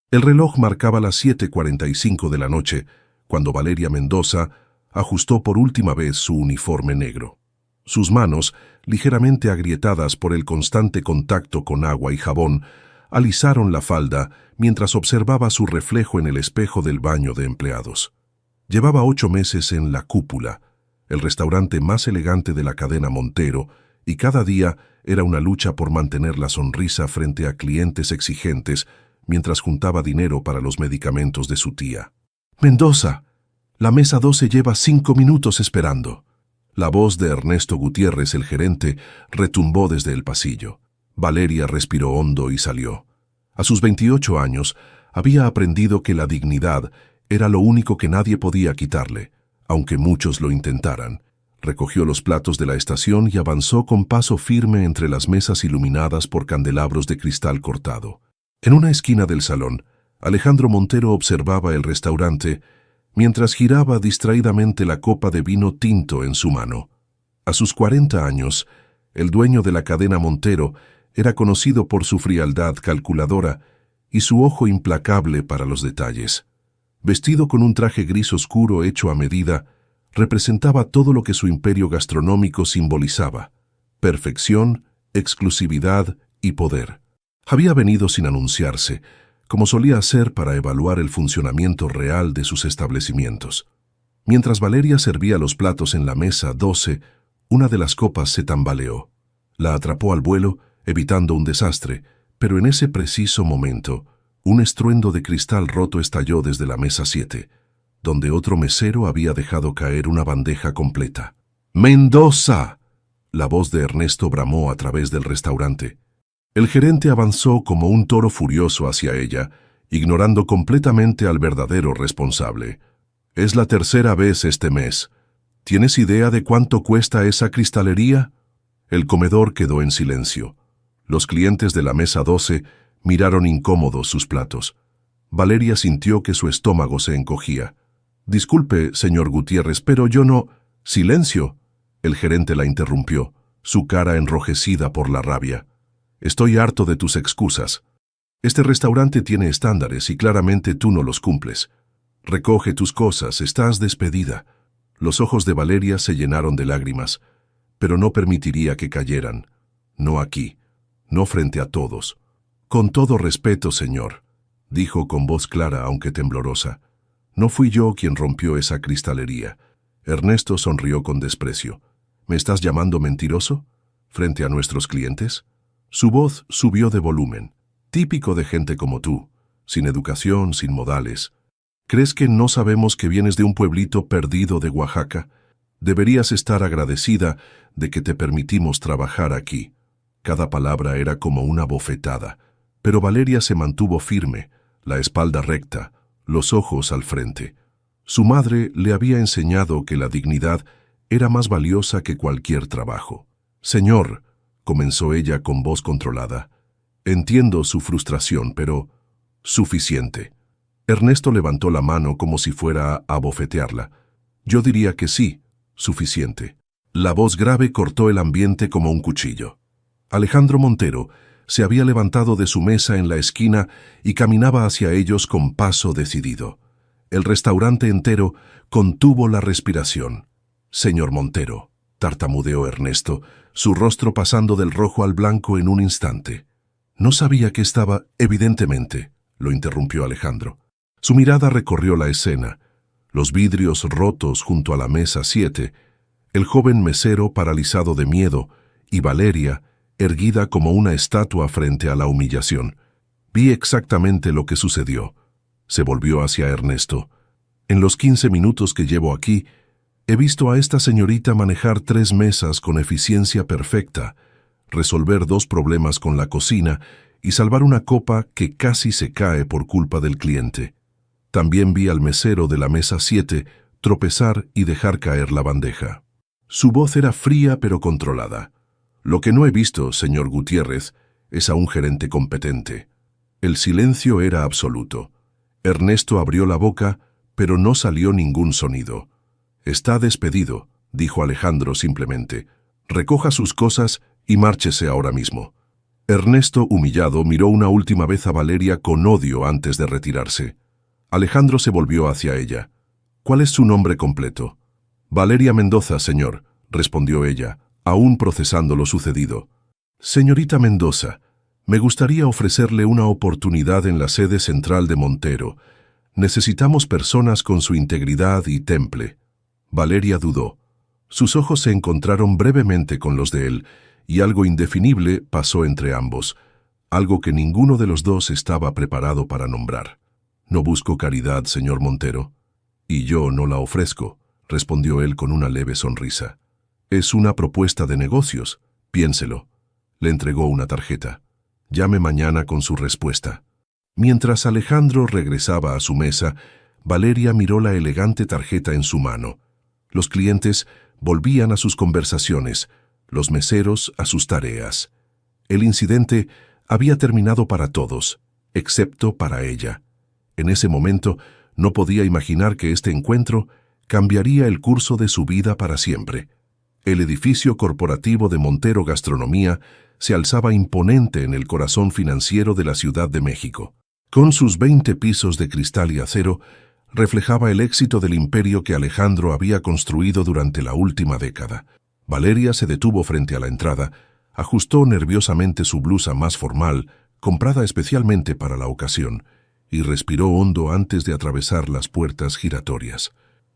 El reloj marcaba las 7:45 de la noche, cuando Valeria Mendoza ajustó por última vez su uniforme negro. Sus manos, ligeramente agrietadas por el constante contacto con agua y jabón, alisaron la falda mientras observaba su reflejo en el espejo del baño de empleados. Llevaba 8 meses en La Cúpula, el restaurante más elegante de la cadena Montero, y cada día era una lucha por mantener la sonrisa frente a clientes exigentes mientras juntaba dinero para los medicamentos de su tía. «Mendoza, la mesa 12 lleva 5 minutos esperando». La voz de Ernesto Gutiérrez, el gerente, retumbó desde el pasillo. Valeria respiró hondo y salió. A sus 28 años, había aprendido que la dignidad era lo único que nadie podía quitarle, aunque muchos lo intentaran. Recogió los platos de la estación y avanzó con paso firme entre las mesas iluminadas por candelabros de cristal cortado. En una esquina del salón, Alejandro Montero observaba el restaurante mientras giraba distraídamente la copa de vino tinto en su mano. A sus 40 años, el dueño de la cadena Montero era conocido por su frialdad calculadora y su ojo implacable para los detalles. Vestido con un traje gris oscuro hecho a medida, representaba todo lo que su imperio gastronómico simbolizaba: perfección, exclusividad y poder. Había venido sin anunciarse, como solía hacer para evaluar el funcionamiento real de sus establecimientos. Mientras Valeria servía los platos en la mesa 12, una de las copas se tambaleó. La atrapó al vuelo, evitando un desastre, pero en ese preciso momento, un estruendo de cristal roto estalló desde la mesa 7, donde otro mesero había dejado caer una bandeja completa. «¡Mendoza!», la voz de Ernesto bramó a través del restaurante. El gerente avanzó como un toro furioso hacia ella, ignorando completamente al verdadero responsable. «Es la tercera vez este mes. ¿Tienes idea de cuánto cuesta esa cristalería?». El comedor quedó en silencio. Los clientes de la mesa 12 miraron incómodos sus platos. Valeria sintió que su estómago se encogía. «Disculpe, señor Gutiérrez, pero yo no...». «¡Silencio!», el gerente la interrumpió, su cara enrojecida por la rabia. «Estoy harto de tus excusas. Este restaurante tiene estándares y claramente tú no los cumples. Recoge tus cosas, estás despedida». Los ojos de Valeria se llenaron de lágrimas, pero no permitiría que cayeran. «No aquí, no frente a todos». «Con todo respeto, señor», dijo con voz clara aunque temblorosa. «No fui yo quien rompió esa cristalería». Ernesto sonrió con desprecio. «¿Me estás llamando mentiroso? ¿Frente a nuestros clientes?». Su voz subió de volumen. «Típico de gente como tú, sin educación, sin modales. ¿Crees que no sabemos que vienes de un pueblito perdido de Oaxaca? Deberías estar agradecida de que te permitimos trabajar aquí». Cada palabra era como una bofetada, pero Valeria se mantuvo firme, la espalda recta, los ojos al frente. Su madre le había enseñado que la dignidad era más valiosa que cualquier trabajo. «Señor», comenzó ella con voz controlada, «entiendo su frustración, pero...». «Suficiente». Ernesto levantó la mano como si fuera a abofetearla. «Yo diría que sí, suficiente». La voz grave cortó el ambiente como un cuchillo. Alejandro Montero se había levantado de su mesa en la esquina y caminaba hacia ellos con paso decidido. El restaurante entero contuvo la respiración. «Señor Montero», tartamudeó Ernesto, su rostro pasando del rojo al blanco en un instante. «No sabía que estaba...». «Evidentemente», lo interrumpió Alejandro. Su mirada recorrió la escena, los vidrios rotos junto a la mesa 7, el joven mesero paralizado de miedo y Valeria, erguida como una estatua frente a la humillación. «Vi exactamente lo que sucedió». Se volvió hacia Ernesto. «En los 15 minutos que llevo aquí, he visto a esta señorita manejar 3 mesas con eficiencia perfecta, resolver 2 problemas con la cocina y salvar una copa que casi se cae por culpa del cliente. También vi al mesero de la mesa 7 tropezar y dejar caer la bandeja». Su voz era fría pero controlada. «Lo que no he visto, señor Gutiérrez, es a un gerente competente». El silencio era absoluto. Ernesto abrió la boca, pero no salió ningún sonido. «Está despedido», dijo Alejandro simplemente. «Recoja sus cosas y márchese ahora mismo». Ernesto, humillado, miró una última vez a Valeria con odio antes de retirarse. Alejandro se volvió hacia ella. «¿Cuál es su nombre completo?» «Valeria Mendoza, señor», respondió ella, aún procesando lo sucedido. «Señorita Mendoza, me gustaría ofrecerle una oportunidad en la sede central de Montero. Necesitamos personas con su integridad y temple». Valeria dudó. Sus ojos se encontraron brevemente con los de él, y algo indefinible pasó entre ambos, algo que ninguno de los dos estaba preparado para nombrar. «No busco caridad, señor Montero». «Y yo no la ofrezco», respondió él con una leve sonrisa. «Es una propuesta de negocios, piénselo». Le entregó una tarjeta. «Llame mañana con su respuesta». Mientras Alejandro regresaba a su mesa, Valeria miró la elegante tarjeta en su mano. Los clientes volvían a sus conversaciones, los meseros a sus tareas. El incidente había terminado para todos, excepto para ella. En ese momento no podía imaginar que este encuentro cambiaría el curso de su vida para siempre. El edificio corporativo de Montero Gastronomía se alzaba imponente en el corazón financiero de la Ciudad de México. Con sus 20 pisos de cristal y acero, reflejaba el éxito del imperio que Alejandro había construido durante la última década. Valeria se detuvo frente a la entrada, ajustó nerviosamente su blusa más formal, comprada especialmente para la ocasión, y respiró hondo antes de atravesar las puertas giratorias.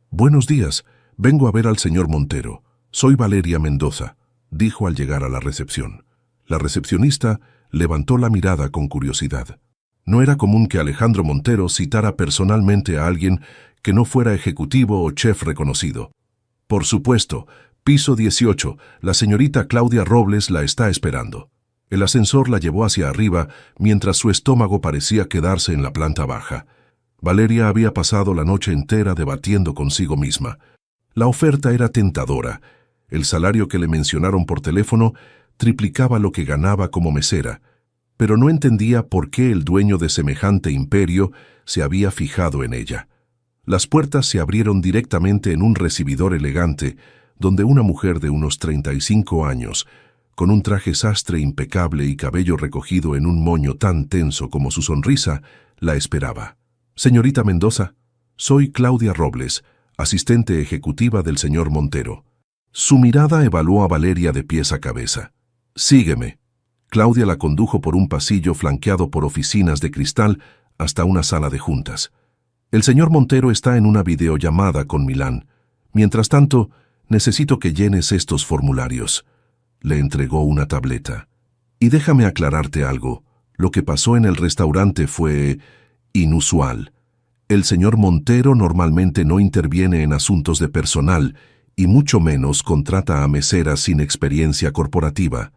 «Buenos días, vengo a ver al señor Montero. Soy Valeria Mendoza», dijo al llegar a la recepción. La recepcionista levantó la mirada con curiosidad. No era común que Alejandro Montero citara personalmente a alguien que no fuera ejecutivo o chef reconocido. «Por supuesto, piso 18, la señorita Claudia Robles la está esperando». El ascensor la llevó hacia arriba mientras su estómago parecía quedarse en la planta baja. Valeria había pasado la noche entera debatiendo consigo misma. La oferta era tentadora. El salario que le mencionaron por teléfono triplicaba lo que ganaba como mesera, pero no entendía por qué el dueño de semejante imperio se había fijado en ella. Las puertas se abrieron directamente en un recibidor elegante, donde una mujer de unos 35 años, con un traje sastre impecable y cabello recogido en un moño tan tenso como su sonrisa, la esperaba. «Señorita Mendoza, soy Claudia Robles, asistente ejecutiva del señor Montero». Su mirada evaluó a Valeria de pies a cabeza. «Sígueme». Claudia la condujo por un pasillo flanqueado por oficinas de cristal hasta una sala de juntas. «El señor Montero está en una videollamada con Milán. Mientras tanto, necesito que llenes estos formularios». Le entregó una tableta. «Y déjame aclararte algo. Lo que pasó en el restaurante fue inusual. El señor Montero normalmente no interviene en asuntos de personal y mucho menos contrata a meseras sin experiencia corporativa».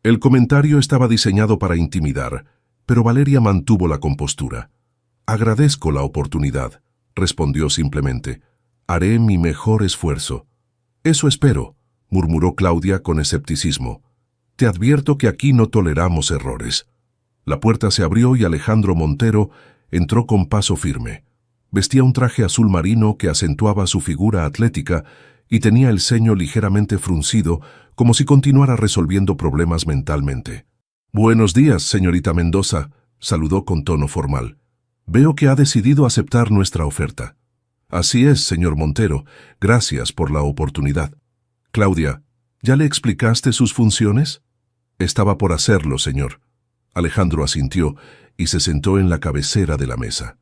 El comentario estaba diseñado para intimidar, pero Valeria mantuvo la compostura. «Agradezco la oportunidad», respondió simplemente. «Haré mi mejor esfuerzo». «Eso espero», murmuró Claudia con escepticismo. «Te advierto que aquí no toleramos errores». La puerta se abrió y Alejandro Montero entró con paso firme. Vestía un traje azul marino que acentuaba su figura atlética y tenía el ceño ligeramente fruncido, como si continuara resolviendo problemas mentalmente. «Buenos días, señorita Mendoza», saludó con tono formal. «Veo que ha decidido aceptar nuestra oferta». «Así es, señor Montero. Gracias por la oportunidad». «Claudia, ¿ya le explicaste sus funciones?» «Estaba por hacerlo, señor». Alejandro asintió y se sentó en la cabecera de la mesa.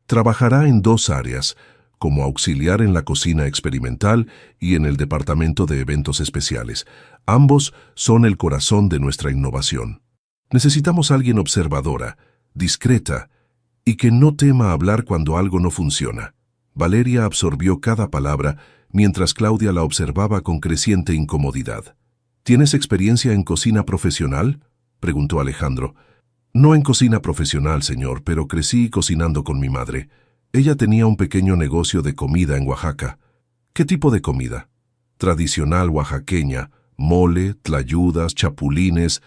Trabajará en 2 áreas, como auxiliar en la cocina experimental y en el departamento de eventos especiales. Ambos son el corazón de nuestra innovación. Necesitamos a alguien observadora, discreta, y que no tema hablar cuando algo no funciona. Valeria absorbió cada palabra mientras Claudia la observaba con creciente incomodidad. «¿Tienes experiencia en cocina profesional?», preguntó Alejandro. «No en cocina profesional, señor, pero crecí cocinando con mi madre. Ella tenía un pequeño negocio de comida en Oaxaca». «¿Qué tipo de comida?» «Tradicional oaxaqueña, mole, tlayudas, chapulines»,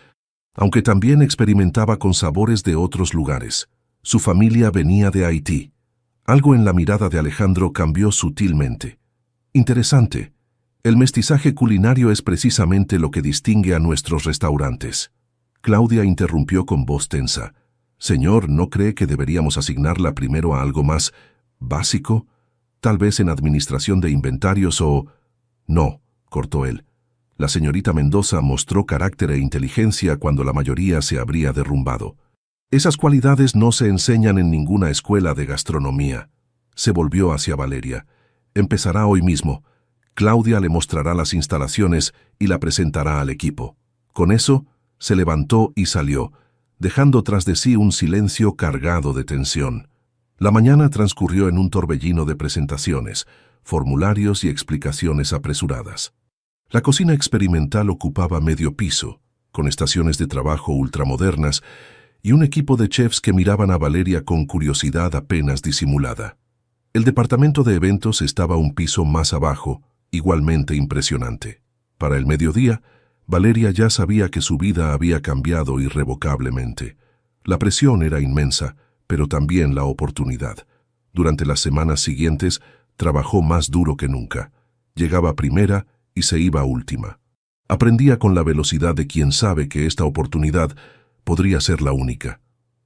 aunque también experimentaba con sabores de otros lugares. Su familia venía de Haití. Algo en la mirada de Alejandro cambió sutilmente. «Interesante. El mestizaje culinario es precisamente lo que distingue a nuestros restaurantes». Claudia interrumpió con voz tensa. Señor, ¿no cree que deberíamos asignarla primero a algo más básico? Tal vez en administración de inventarios o... No, cortó él. La señorita Mendoza mostró carácter e inteligencia cuando la mayoría se habría derrumbado. Esas cualidades no se enseñan en ninguna escuela de gastronomía. Se volvió hacia Valeria. Empezará hoy mismo. Claudia le mostrará las instalaciones y la presentará al equipo. Con eso, se levantó y salió, dejando tras de sí un silencio cargado de tensión. La mañana transcurrió en un torbellino de presentaciones, formularios y explicaciones apresuradas. La cocina experimental ocupaba medio piso, con estaciones de trabajo ultramodernas y un equipo de chefs que miraban a Valeria con curiosidad apenas disimulada. El departamento de eventos estaba un piso más abajo, igualmente impresionante. Para el mediodía, Valeria ya sabía que su vida había cambiado irrevocablemente. La presión era inmensa, pero también la oportunidad. Durante las semanas siguientes, trabajó más duro que nunca. Llegaba primera y se iba última. Aprendía con la velocidad de quien sabe que esta oportunidad podría ser la única.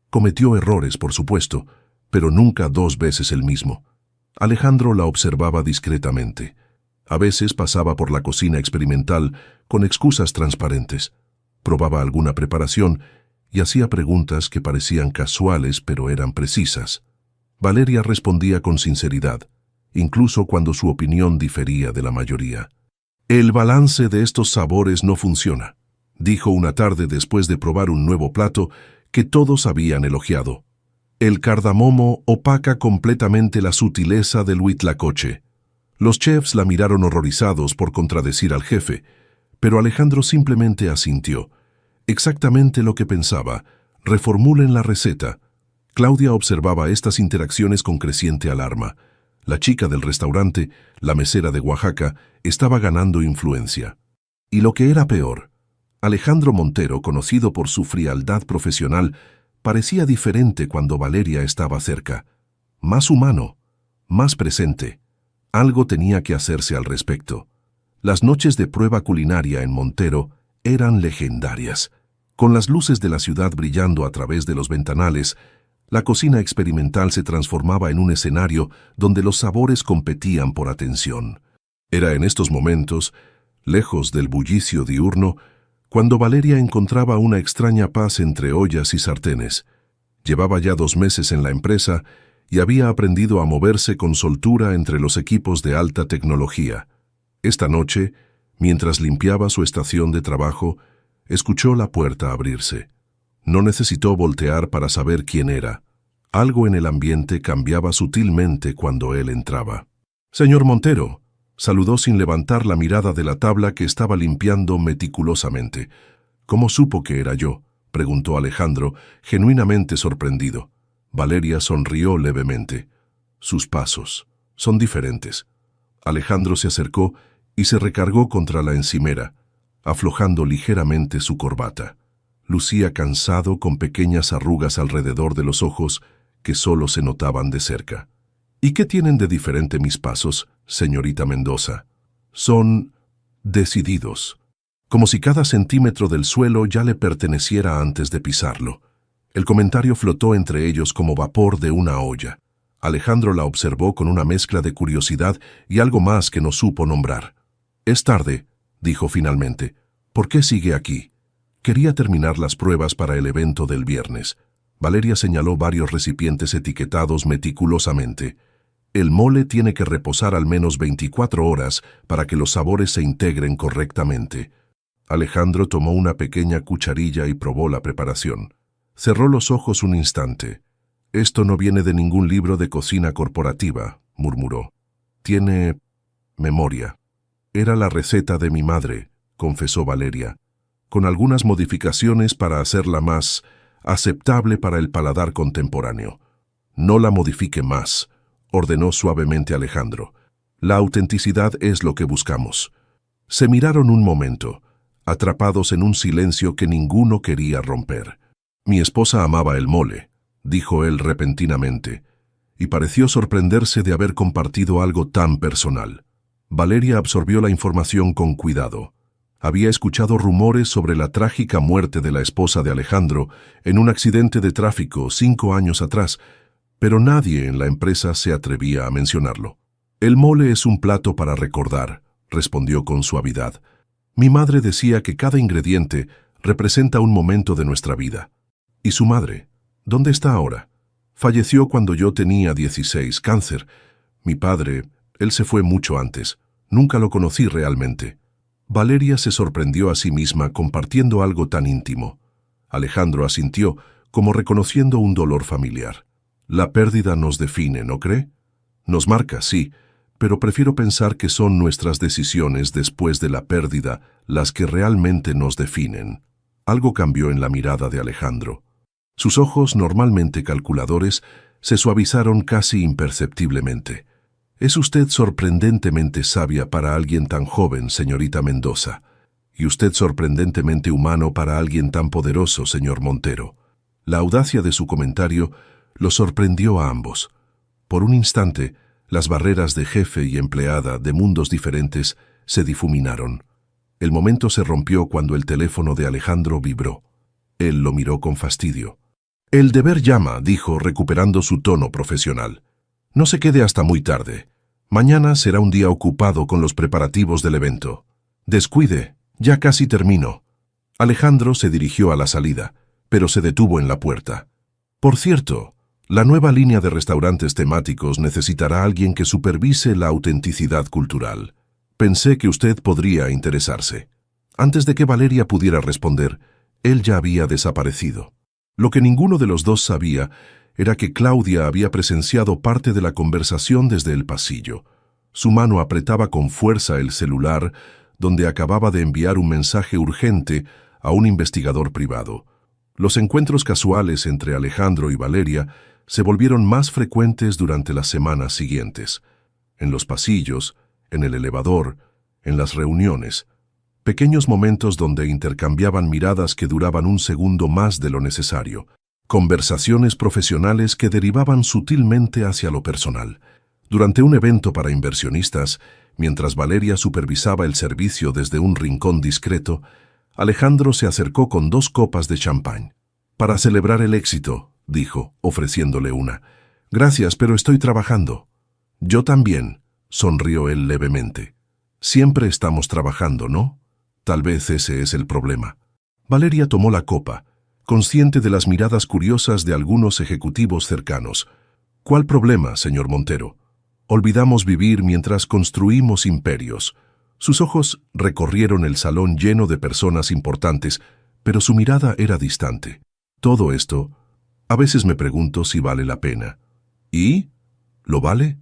Cometió errores, por supuesto, pero nunca dos veces el mismo. Alejandro la observaba discretamente. A veces pasaba por la cocina experimental con excusas transparentes. Probaba alguna preparación y hacía preguntas que parecían casuales pero eran precisas. Valeria respondía con sinceridad, incluso cuando su opinión difería de la mayoría. «El balance de estos sabores no funciona», dijo una tarde después de probar un nuevo plato que todos habían elogiado. «El cardamomo opaca completamente la sutileza del huitlacoche». Los chefs la miraron horrorizados por contradecir al jefe, pero Alejandro simplemente asintió. Exactamente lo que pensaba. Reformulen la receta. Claudia observaba estas interacciones con creciente alarma. La chica del restaurante, la mesera de Oaxaca, estaba ganando influencia. Y lo que era peor, Alejandro Montero, conocido por su frialdad profesional, parecía diferente cuando Valeria estaba cerca. Más humano, más presente. Algo tenía que hacerse al respecto. Las noches de prueba culinaria en Montero eran legendarias. Con las luces de la ciudad brillando a través de los ventanales, la cocina experimental se transformaba en un escenario donde los sabores competían por atención. Era en estos momentos, lejos del bullicio diurno, cuando Valeria encontraba una extraña paz entre ollas y sartenes. Llevaba ya 2 meses en la empresa y había aprendido a moverse con soltura entre los equipos de alta tecnología. Esta noche, mientras limpiaba su estación de trabajo, escuchó la puerta abrirse. No necesitó voltear para saber quién era. Algo en el ambiente cambiaba sutilmente cuando él entraba. «Señor Montero», saludó sin levantar la mirada de la tabla que estaba limpiando meticulosamente. «¿Cómo supo que era yo?», preguntó Alejandro, genuinamente sorprendido. Valeria sonrió levemente. «Sus pasos son diferentes». Alejandro se acercó y se recargó contra la encimera, aflojando ligeramente su corbata. Lucía cansado, con pequeñas arrugas alrededor de los ojos que solo se notaban de cerca. «¿Y qué tienen de diferente mis pasos, señorita Mendoza?» «Son decididos, como si cada centímetro del suelo ya le perteneciera antes de pisarlo». El comentario flotó entre ellos como vapor de una olla. Alejandro la observó con una mezcla de curiosidad y algo más que no supo nombrar. «Es tarde», dijo finalmente. «¿Por qué sigue aquí?» Quería terminar las pruebas para el evento del viernes. Valeria señaló varios recipientes etiquetados meticulosamente. «El mole tiene que reposar al menos 24 horas para que los sabores se integren correctamente». Alejandro tomó una pequeña cucharilla y probó la preparación. Cerró los ojos un instante. «Esto no viene de ningún libro de cocina corporativa», murmuró. «Tiene memoria». «Era la receta de mi madre», confesó Valeria, «con algunas modificaciones para hacerla más aceptable para el paladar contemporáneo». «No la modifique más», ordenó suavemente Alejandro. «La autenticidad es lo que buscamos». Se miraron un momento, atrapados en un silencio que ninguno quería romper. «Mi esposa amaba el mole», dijo él repentinamente, y pareció sorprenderse de haber compartido algo tan personal. Valeria absorbió la información con cuidado. Había escuchado rumores sobre la trágica muerte de la esposa de Alejandro en un accidente de tráfico 5 años atrás, pero nadie en la empresa se atrevía a mencionarlo. «El mole es un plato para recordar», respondió con suavidad. «Mi madre decía que cada ingrediente representa un momento de nuestra vida. ¿Y su madre? ¿Dónde está ahora? Falleció cuando yo tenía 16, cáncer. Mi padre, él se fue mucho antes. Nunca lo conocí realmente». Valeria se sorprendió a sí misma compartiendo algo tan íntimo. Alejandro asintió, como reconociendo un dolor familiar. «La pérdida nos define, ¿no cree? Nos marca, sí, pero prefiero pensar que son nuestras decisiones después de la pérdida las que realmente nos definen». Algo cambió en la mirada de Alejandro. Sus ojos, normalmente calculadores, se suavizaron casi imperceptiblemente. «Es usted sorprendentemente sabia para alguien tan joven, señorita Mendoza, y usted sorprendentemente humano para alguien tan poderoso, señor Montero». La audacia de su comentario los sorprendió a ambos. Por un instante, las barreras de jefe y empleada de mundos diferentes se difuminaron. El momento se rompió cuando el teléfono de Alejandro vibró. Él lo miró con fastidio. «El deber llama», dijo, recuperando su tono profesional. «No se quede hasta muy tarde. Mañana será un día ocupado con los preparativos del evento. Descuide, ya casi termino». Alejandro se dirigió a la salida, pero se detuvo en la puerta. «Por cierto, la nueva línea de restaurantes temáticos necesitará a alguien que supervise la autenticidad cultural. Pensé que usted podría interesarse». Antes de que Valeria pudiera responder, él ya había desaparecido. Lo que ninguno de los dos sabía era que Claudia había presenciado parte de la conversación desde el pasillo. Su mano apretaba con fuerza el celular, donde acababa de enviar un mensaje urgente a un investigador privado. Los encuentros casuales entre Alejandro y Valeria se volvieron más frecuentes durante las semanas siguientes. En los pasillos, en el elevador, en las reuniones. Pequeños momentos donde intercambiaban miradas que duraban un segundo más de lo necesario. Conversaciones profesionales que derivaban sutilmente hacia lo personal. Durante un evento para inversionistas, mientras Valeria supervisaba el servicio desde un rincón discreto, Alejandro se acercó con 2 copas de champán. «Para celebrar el éxito», dijo, ofreciéndole una. «Gracias, pero estoy trabajando». «Yo también», sonrió él levemente. «Siempre estamos trabajando, ¿no? Tal vez ese es el problema». Valeria tomó la copa, consciente de las miradas curiosas de algunos ejecutivos cercanos. «¿Cuál problema, señor Montero? Olvidamos vivir mientras construimos imperios». Sus ojos recorrieron el salón lleno de personas importantes, pero su mirada era distante. «Todo esto, a veces me pregunto si vale la pena». «¿Y? ¿Lo vale?»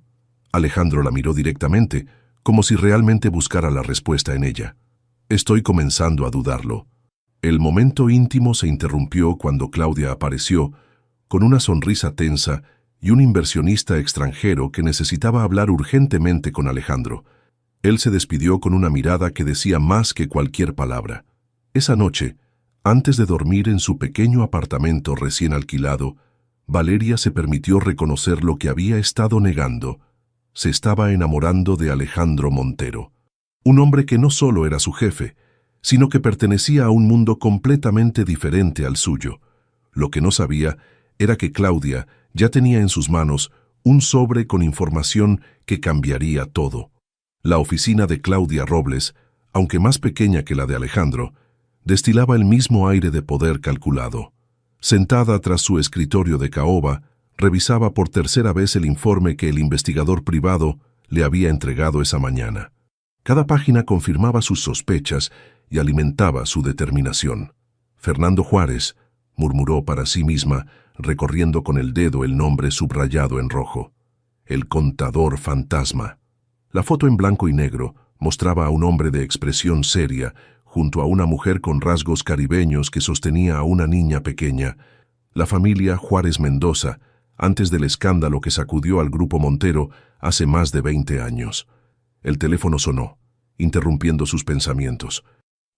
Alejandro la miró directamente, como si realmente buscara la respuesta en ella. «Estoy comenzando a dudarlo». El momento íntimo se interrumpió cuando Claudia apareció, con una sonrisa tensa y un inversionista extranjero que necesitaba hablar urgentemente con Alejandro. Él se despidió con una mirada que decía más que cualquier palabra. Esa noche, antes de dormir en su pequeño apartamento recién alquilado, Valeria se permitió reconocer lo que había estado negando. Se estaba enamorando de Alejandro Montero, un hombre que no solo era su jefe, sino que pertenecía a un mundo completamente diferente al suyo. Lo que no sabía era que Claudia ya tenía en sus manos un sobre con información que cambiaría todo. La oficina de Claudia Robles, aunque más pequeña que la de Alejandro, destilaba el mismo aire de poder calculado. Sentada tras su escritorio de caoba, revisaba por tercera vez el informe que el investigador privado le había entregado esa mañana. Cada página confirmaba sus sospechas y alimentaba su determinación. «Fernando Juárez», murmuró para sí misma, recorriendo con el dedo el nombre subrayado en rojo. «El contador fantasma». La foto en blanco y negro mostraba a un hombre de expresión seria junto a una mujer con rasgos caribeños que sostenía a una niña pequeña. La familia Juárez Mendoza, antes del escándalo que sacudió al grupo Montero hace más de 20 años. El teléfono sonó, interrumpiendo sus pensamientos.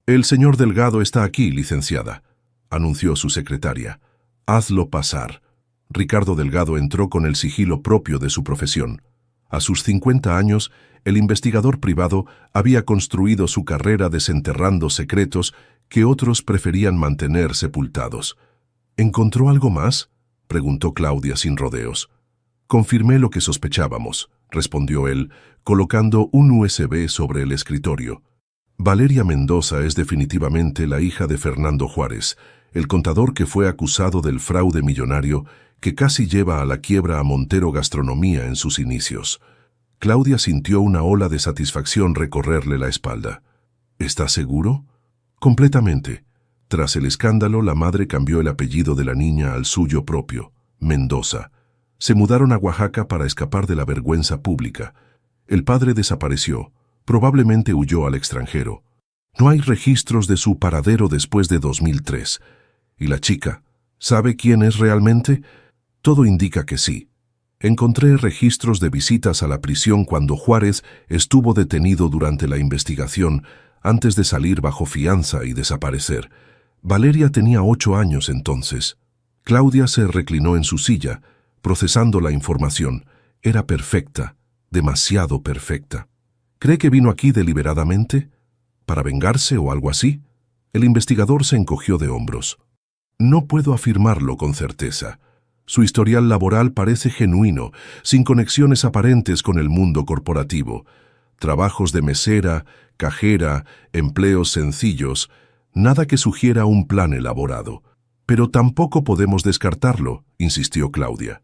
«El señor Delgado está aquí, licenciada», anunció su secretaria. «Hazlo pasar». Ricardo Delgado entró con el sigilo propio de su profesión. A sus 50 años, el investigador privado había construido su carrera desenterrando secretos que otros preferían mantener sepultados. ¿Encontró algo más?, preguntó Claudia sin rodeos. Confirmé lo que sospechábamos, respondió él, colocando un USB sobre el escritorio. Valeria Mendoza es definitivamente la hija de Fernando Juárez, el contador que fue acusado del fraude millonario que casi lleva a la quiebra a Montero Gastronomía en sus inicios. Claudia sintió una ola de satisfacción recorrerle la espalda. ¿Estás seguro? Completamente. Tras el escándalo, la madre cambió el apellido de la niña al suyo propio, Mendoza. Se mudaron a Oaxaca para escapar de la vergüenza pública. El padre desapareció, probablemente huyó al extranjero. No hay registros de su paradero después de 2003. ¿Y la chica? ¿Sabe quién es realmente? Todo indica que sí. Encontré registros de visitas a la prisión cuando Juárez estuvo detenido durante la investigación, antes de salir bajo fianza y desaparecer. Valeria tenía 8 años entonces. Claudia se reclinó en su silla, procesando la información. Era perfecta, demasiado perfecta. ¿Cree que vino aquí deliberadamente? ¿Para vengarse o algo así? El investigador se encogió de hombros. No puedo afirmarlo con certeza. Su historial laboral parece genuino, sin conexiones aparentes con el mundo corporativo. Trabajos de mesera, cajera, empleos sencillos, nada que sugiera un plan elaborado. Pero tampoco podemos descartarlo, insistió Claudia.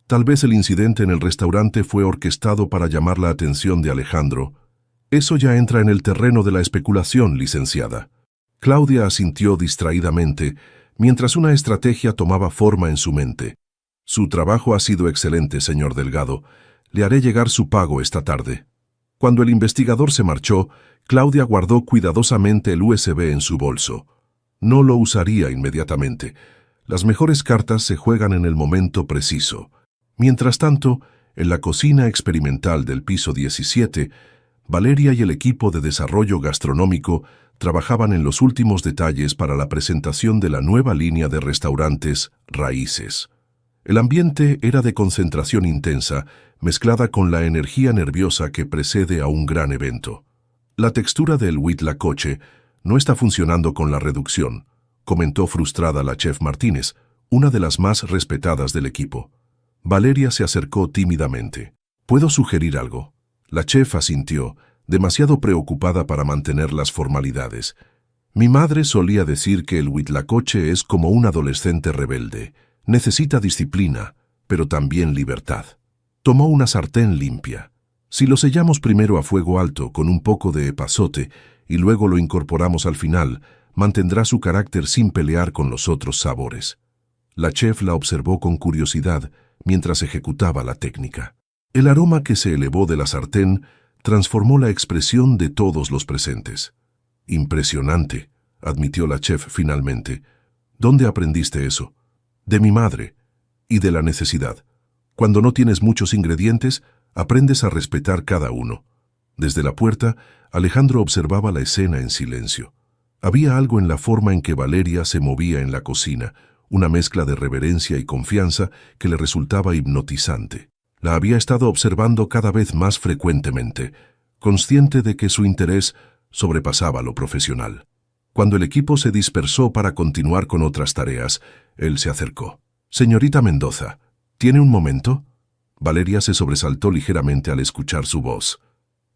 Tal vez el incidente en el restaurante fue orquestado para llamar la atención de Alejandro. Eso ya entra en el terreno de la especulación, licenciada. Claudia asintió distraídamente, mientras una estrategia tomaba forma en su mente. Su trabajo ha sido excelente, señor Delgado. Le haré llegar su pago esta tarde. Cuando el investigador se marchó, Claudia guardó cuidadosamente el USB en su bolso. No lo usaría inmediatamente. Las mejores cartas se juegan en el momento preciso. Mientras tanto, en la cocina experimental del piso 17, Valeria y el equipo de desarrollo gastronómico trabajaban en los últimos detalles para la presentación de la nueva línea de restaurantes Raíces. El ambiente era de concentración intensa, mezclada con la energía nerviosa que precede a un gran evento. La textura del huitlacoche no está funcionando con la reducción, comentó frustrada la chef Martínez, una de las más respetadas del equipo. Valeria se acercó tímidamente. ¿Puedo sugerir algo? La chef asintió, demasiado preocupada para mantener las formalidades. Mi madre solía decir que el huitlacoche es como un adolescente rebelde. Necesita disciplina, pero también libertad. Tomó una sartén limpia. Si lo sellamos primero a fuego alto con un poco de epazote y luego lo incorporamos al final, mantendrá su carácter sin pelear con los otros sabores. La chef la observó con curiosidad mientras ejecutaba la técnica. El aroma que se elevó de la sartén transformó la expresión de todos los presentes. Impresionante, admitió la chef finalmente. ¿Dónde aprendiste eso? De mi madre y de la necesidad. Cuando no tienes muchos ingredientes, aprendes a respetar cada uno. Desde la puerta, Alejandro observaba la escena en silencio. Había algo en la forma en que Valeria se movía en la cocina, una mezcla de reverencia y confianza que le resultaba hipnotizante. La había estado observando cada vez más frecuentemente, consciente de que su interés sobrepasaba lo profesional. Cuando el equipo se dispersó para continuar con otras tareas, él se acercó. «Señorita Mendoza, ¿tiene un momento?» Valeria se sobresaltó ligeramente al escuchar su voz.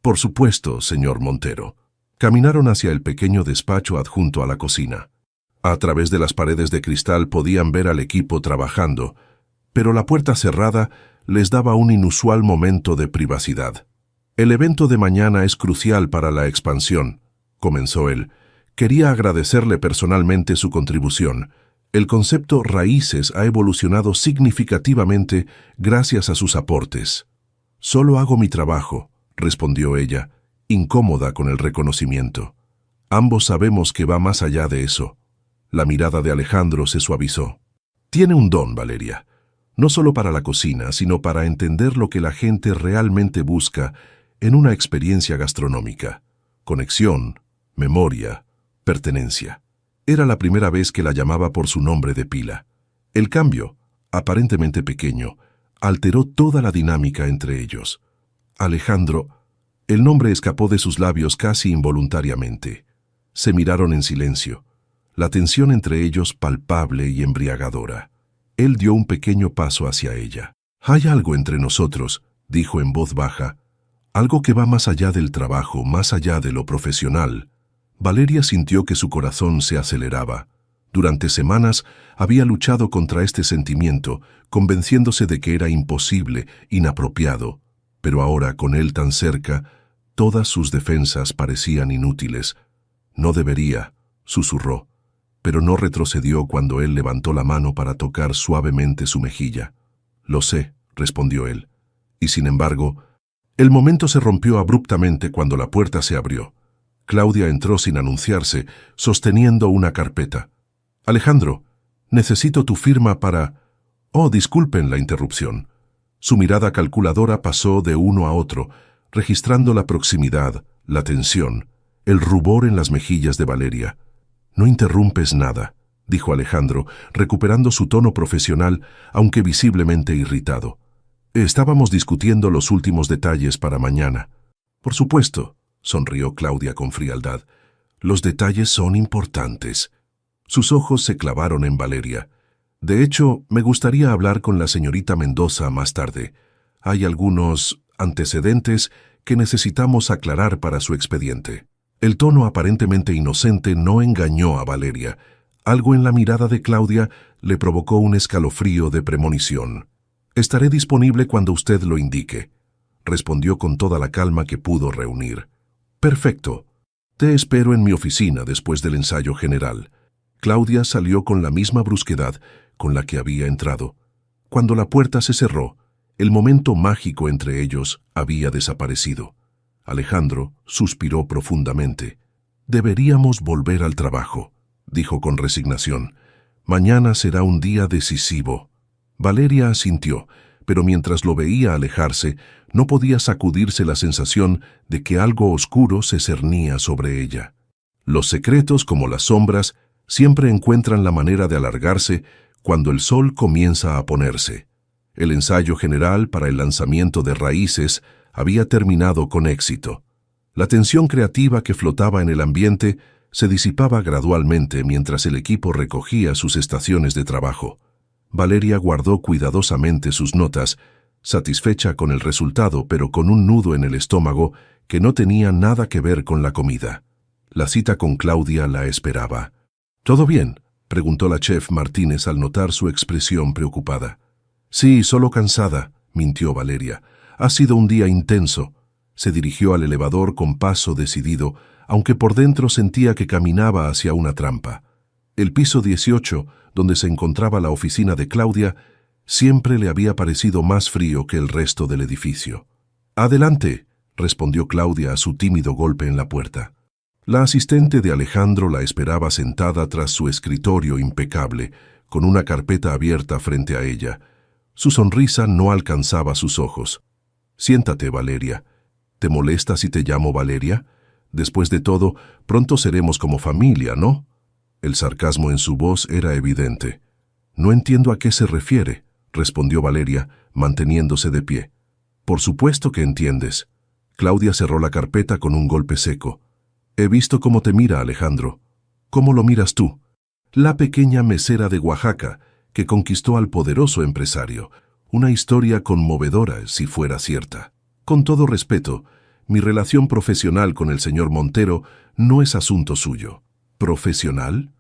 «Por supuesto, señor Montero». Caminaron hacia el pequeño despacho adjunto a la cocina. A través de las paredes de cristal podían ver al equipo trabajando, pero la puerta cerrada les daba un inusual momento de privacidad. «El evento de mañana es crucial para la expansión», comenzó él. «Quería agradecerle personalmente su contribución. El concepto Raíces ha evolucionado significativamente gracias a sus aportes». «Solo hago mi trabajo», respondió ella, incómoda con el reconocimiento. «Ambos sabemos que va más allá de eso». La mirada de Alejandro se suavizó. «Tiene un don, Valeria, no solo para la cocina, sino para entender lo que la gente realmente busca en una experiencia gastronómica. Conexión, memoria, pertenencia». Era la primera vez que la llamaba por su nombre de pila. El cambio, aparentemente pequeño, alteró toda la dinámica entre ellos. Alejandro. El nombre escapó de sus labios casi involuntariamente. Se miraron en silencio, la tensión entre ellos palpable y embriagadora. Él dio un pequeño paso hacia ella. «Hay algo entre nosotros», dijo en voz baja, «algo que va más allá del trabajo, más allá de lo profesional». Valeria sintió que su corazón se aceleraba. Durante semanas había luchado contra este sentimiento, convenciéndose de que era imposible, inapropiado. Pero ahora, con él tan cerca, todas sus defensas parecían inútiles. «No debería», susurró, pero no retrocedió cuando él levantó la mano para tocar suavemente su mejilla. «Lo sé», respondió él. Y sin embargo, el momento se rompió abruptamente cuando la puerta se abrió. Claudia entró sin anunciarse, sosteniendo una carpeta. «Alejandro, necesito tu firma para...» «Oh, disculpen la interrupción». Su mirada calculadora pasó de uno a otro, registrando la proximidad, la tensión, el rubor en las mejillas de Valeria. «No interrumpes nada», dijo Alejandro, recuperando su tono profesional, aunque visiblemente irritado. «Estábamos discutiendo los últimos detalles para mañana». «Por supuesto», sonrió Claudia con frialdad. «Los detalles son importantes». Sus ojos se clavaron en Valeria. «De hecho, me gustaría hablar con la señorita Mendoza más tarde. Hay algunos antecedentes que necesitamos aclarar para su expediente». El tono aparentemente inocente no engañó a Valeria. Algo en la mirada de Claudia le provocó un escalofrío de premonición. «Estaré disponible cuando usted lo indique», respondió con toda la calma que pudo reunir. «Perfecto. Te espero en mi oficina después del ensayo general». Claudia salió con la misma brusquedad con la que había entrado. Cuando la puerta se cerró, el momento mágico entre ellos había desaparecido. Alejandro suspiró profundamente. «Deberíamos volver al trabajo», dijo con resignación. «Mañana será un día decisivo». Valeria asintió, pero mientras lo veía alejarse, no podía sacudirse la sensación de que algo oscuro se cernía sobre ella. Los secretos, como las sombras, siempre encuentran la manera de alargarse cuando el sol comienza a ponerse. El ensayo general para el lanzamiento de Raíces había terminado con éxito. La tensión creativa que flotaba en el ambiente se disipaba gradualmente mientras el equipo recogía sus estaciones de trabajo. Valeria guardó cuidadosamente sus notas, satisfecha con el resultado, pero con un nudo en el estómago que no tenía nada que ver con la comida. La cita con Claudia la esperaba. «¿Todo bien?», preguntó la chef Martínez al notar su expresión preocupada. «Sí, solo cansada», mintió Valeria. «Ha sido un día intenso». Se dirigió al elevador con paso decidido, aunque por dentro sentía que caminaba hacia una trampa. El piso 18, donde se encontraba la oficina de Claudia, siempre le había parecido más frío que el resto del edificio. «Adelante», respondió Claudia a su tímido golpe en la puerta. La asistente de Alejandro la esperaba sentada tras su escritorio impecable, con una carpeta abierta frente a ella. Su sonrisa no alcanzaba sus ojos. «Siéntate, Valeria. ¿Te molesta si te llamo Valeria? Después de todo, pronto seremos como familia, ¿no?» El sarcasmo en su voz era evidente. «No entiendo a qué se refiere», respondió Valeria, manteniéndose de pie. «Por supuesto que entiendes». Claudia cerró la carpeta con un golpe seco. «He visto cómo te mira Alejandro. ¿Cómo lo miras tú? La pequeña mesera de Oaxaca que conquistó al poderoso empresario. Una historia conmovedora, si fuera cierta. Con todo respeto, mi relación profesional con el señor Montero no es asunto suyo». «¿Profesional?».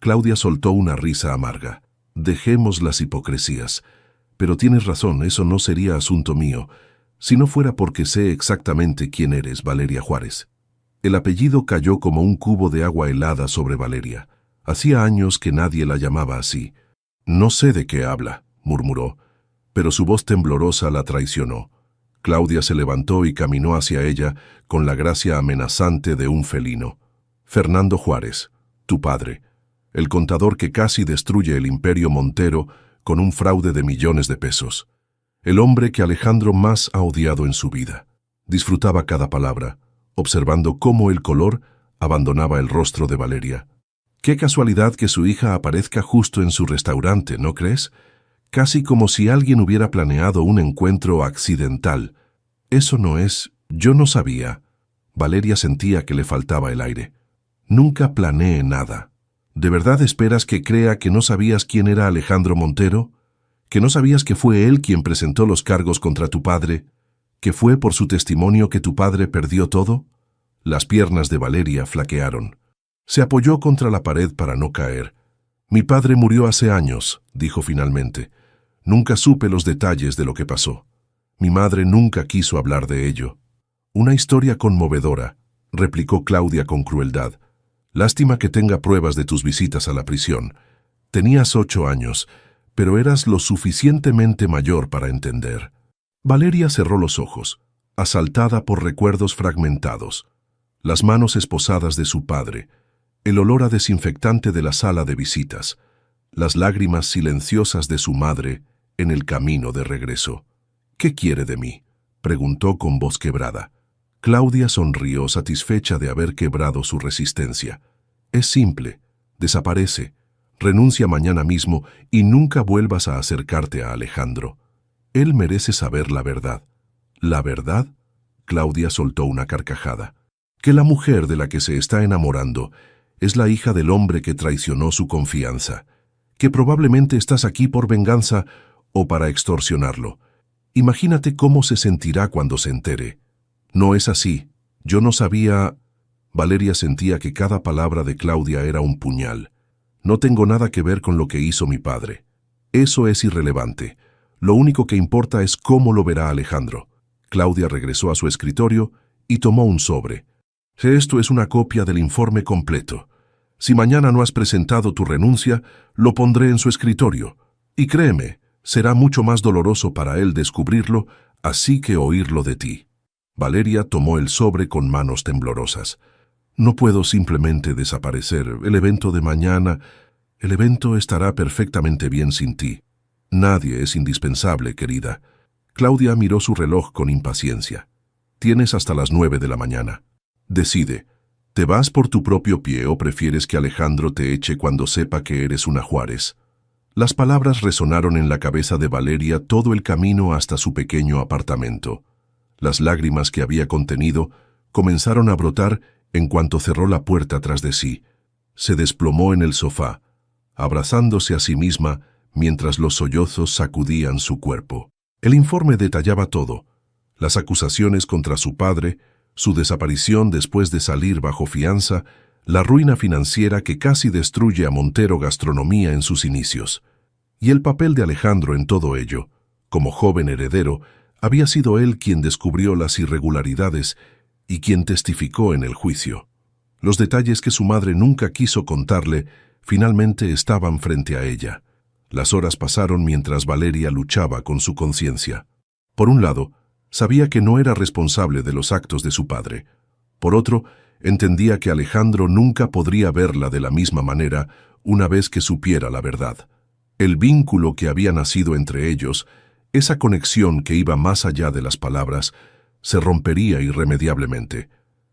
Claudia soltó una risa amarga. «Dejemos las hipocresías. Pero tienes razón, eso no sería asunto mío, si no fuera porque sé exactamente quién eres, Valeria Juárez». El apellido cayó como un cubo de agua helada sobre Valeria. Hacía años que nadie la llamaba así. «No sé de qué habla», murmuró, pero su voz temblorosa la traicionó. Claudia se levantó y caminó hacia ella con la gracia amenazante de un felino. «Fernando Juárez, tu padre, el contador que casi destruye el imperio Montero con un fraude de millones de pesos. El hombre que Alejandro más ha odiado en su vida». Disfrutaba cada palabra, observando cómo el color abandonaba el rostro de Valeria. «Qué casualidad que su hija aparezca justo en su restaurante, ¿no crees? Casi como si alguien hubiera planeado un encuentro accidental». Eso no es... Yo no sabía. Valeria sentía que le faltaba el aire. Nunca planeé nada. ¿De verdad esperas que crea que no sabías quién era Alejandro Montero? ¿Que no sabías que fue él quien presentó los cargos contra tu padre? ¿Que fue por su testimonio que tu padre perdió todo? Las piernas de Valeria flaquearon. Se apoyó contra la pared para no caer. Mi padre murió hace años, dijo finalmente. Nunca supe los detalles de lo que pasó. Mi madre nunca quiso hablar de ello. Una historia conmovedora, replicó Claudia con crueldad. Lástima que tenga pruebas de tus visitas a la prisión. Tenías 8 años, pero eras lo suficientemente mayor para entender. Valeria cerró los ojos, asaltada por recuerdos fragmentados. Las manos esposadas de su padre, el olor a desinfectante de la sala de visitas, las lágrimas silenciosas de su madre en el camino de regreso. ¿Qué quiere de mí?, preguntó con voz quebrada. Claudia sonrió satisfecha de haber quebrado su resistencia. Es simple, desaparece, renuncia mañana mismo y nunca vuelvas a acercarte a Alejandro. Él merece saber la verdad. ¿La verdad? Claudia soltó una carcajada. Que la mujer de la que se está enamorando es la hija del hombre que traicionó su confianza, que probablemente estás aquí por venganza o para extorsionarlo. Imagínate cómo se sentirá cuando se entere. No es así. Yo no sabía... Valeria sentía que cada palabra de Claudia era un puñal. No tengo nada que ver con lo que hizo mi padre. Eso es irrelevante. Lo único que importa es cómo lo verá Alejandro. Claudia regresó a su escritorio y tomó un sobre. Esto es una copia del informe completo. Si mañana no has presentado tu renuncia, lo pondré en su escritorio. Y créeme, será mucho más doloroso para él descubrirlo, así que oírlo de ti. Valeria tomó el sobre con manos temblorosas. No puedo simplemente desaparecer. El evento de mañana... El evento estará perfectamente bien sin ti. Nadie es indispensable, querida. Claudia miró su reloj con impaciencia. Tienes hasta las 9 de la mañana. Decide. ¿Te vas por tu propio pie o prefieres que Alejandro te eche cuando sepa que eres una Juárez? Las palabras resonaron en la cabeza de Valeria todo el camino hasta su pequeño apartamento. Las lágrimas que había contenido comenzaron a brotar en cuanto cerró la puerta tras de sí. Se desplomó en el sofá, abrazándose a sí misma mientras los sollozos sacudían su cuerpo. El informe detallaba todo: las acusaciones contra su padre, su desaparición después de salir bajo fianza, la ruina financiera que casi destruye a Montero Gastronomía en sus inicios. Y el papel de Alejandro en todo ello. Como joven heredero, había sido él quien descubrió las irregularidades y quien testificó en el juicio. Los detalles que su madre nunca quiso contarle finalmente estaban frente a ella. Las horas pasaron mientras Valeria luchaba con su conciencia. Por un lado, sabía que no era responsable de los actos de su padre. Por otro, entendía que Alejandro nunca podría verla de la misma manera una vez que supiera la verdad. El vínculo que había nacido entre ellos, esa conexión que iba más allá de las palabras, se rompería irremediablemente.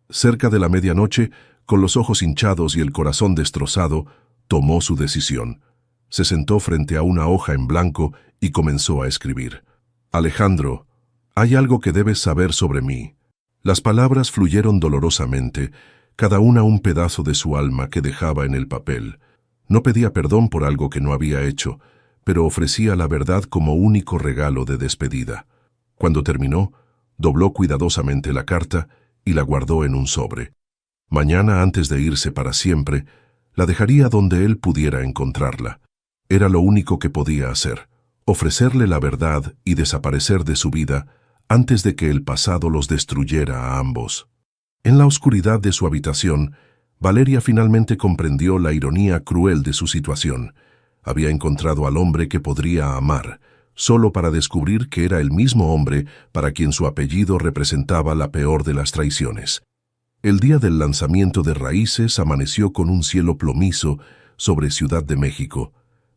Cerca de la medianoche, con los ojos hinchados y el corazón destrozado, tomó su decisión. Se sentó frente a una hoja en blanco y comenzó a escribir. Alejandro, hay algo que debes saber sobre mí. Las palabras fluyeron dolorosamente, cada una un pedazo de su alma que dejaba en el papel. No pedía perdón por algo que no había hecho, pero ofrecía la verdad como único regalo de despedida. Cuando terminó, dobló cuidadosamente la carta y la guardó en un sobre. Mañana, antes de irse para siempre, la dejaría donde él pudiera encontrarla. Era lo único que podía hacer, ofrecerle la verdad y desaparecer de su vida antes de que el pasado los destruyera a ambos. En la oscuridad de su habitación, Valeria finalmente comprendió la ironía cruel de su situación. Había encontrado al hombre que podría amar, solo para descubrir que era el mismo hombre para quien su apellido representaba la peor de las traiciones. El día del lanzamiento de Raíces amaneció con un cielo plomizo sobre Ciudad de México.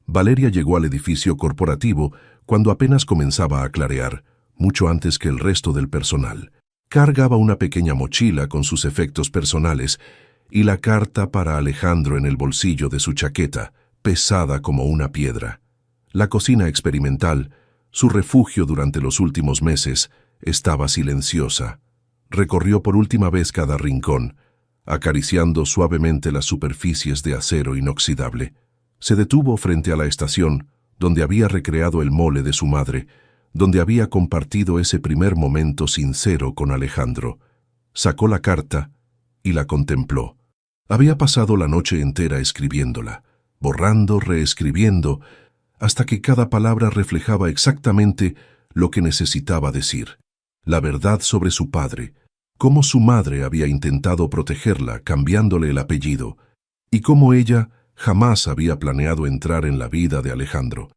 Valeria llegó al edificio corporativo cuando apenas comenzaba a clarear, mucho antes que el resto del personal. Cargaba una pequeña mochila con sus efectos personales y la carta para Alejandro en el bolsillo de su chaqueta, pesada como una piedra. La cocina experimental, su refugio durante los últimos meses, estaba silenciosa. Recorrió por última vez cada rincón, acariciando suavemente las superficies de acero inoxidable. Se detuvo frente a la estación, donde había recreado el mole de su madre, donde había compartido ese primer momento sincero con Alejandro. Sacó la carta y la contempló. Había pasado la noche entera escribiéndola, borrando, reescribiendo, hasta que cada palabra reflejaba exactamente lo que necesitaba decir. La verdad sobre su padre, cómo su madre había intentado protegerla cambiándole el apellido, y cómo ella jamás había planeado entrar en la vida de Alejandro.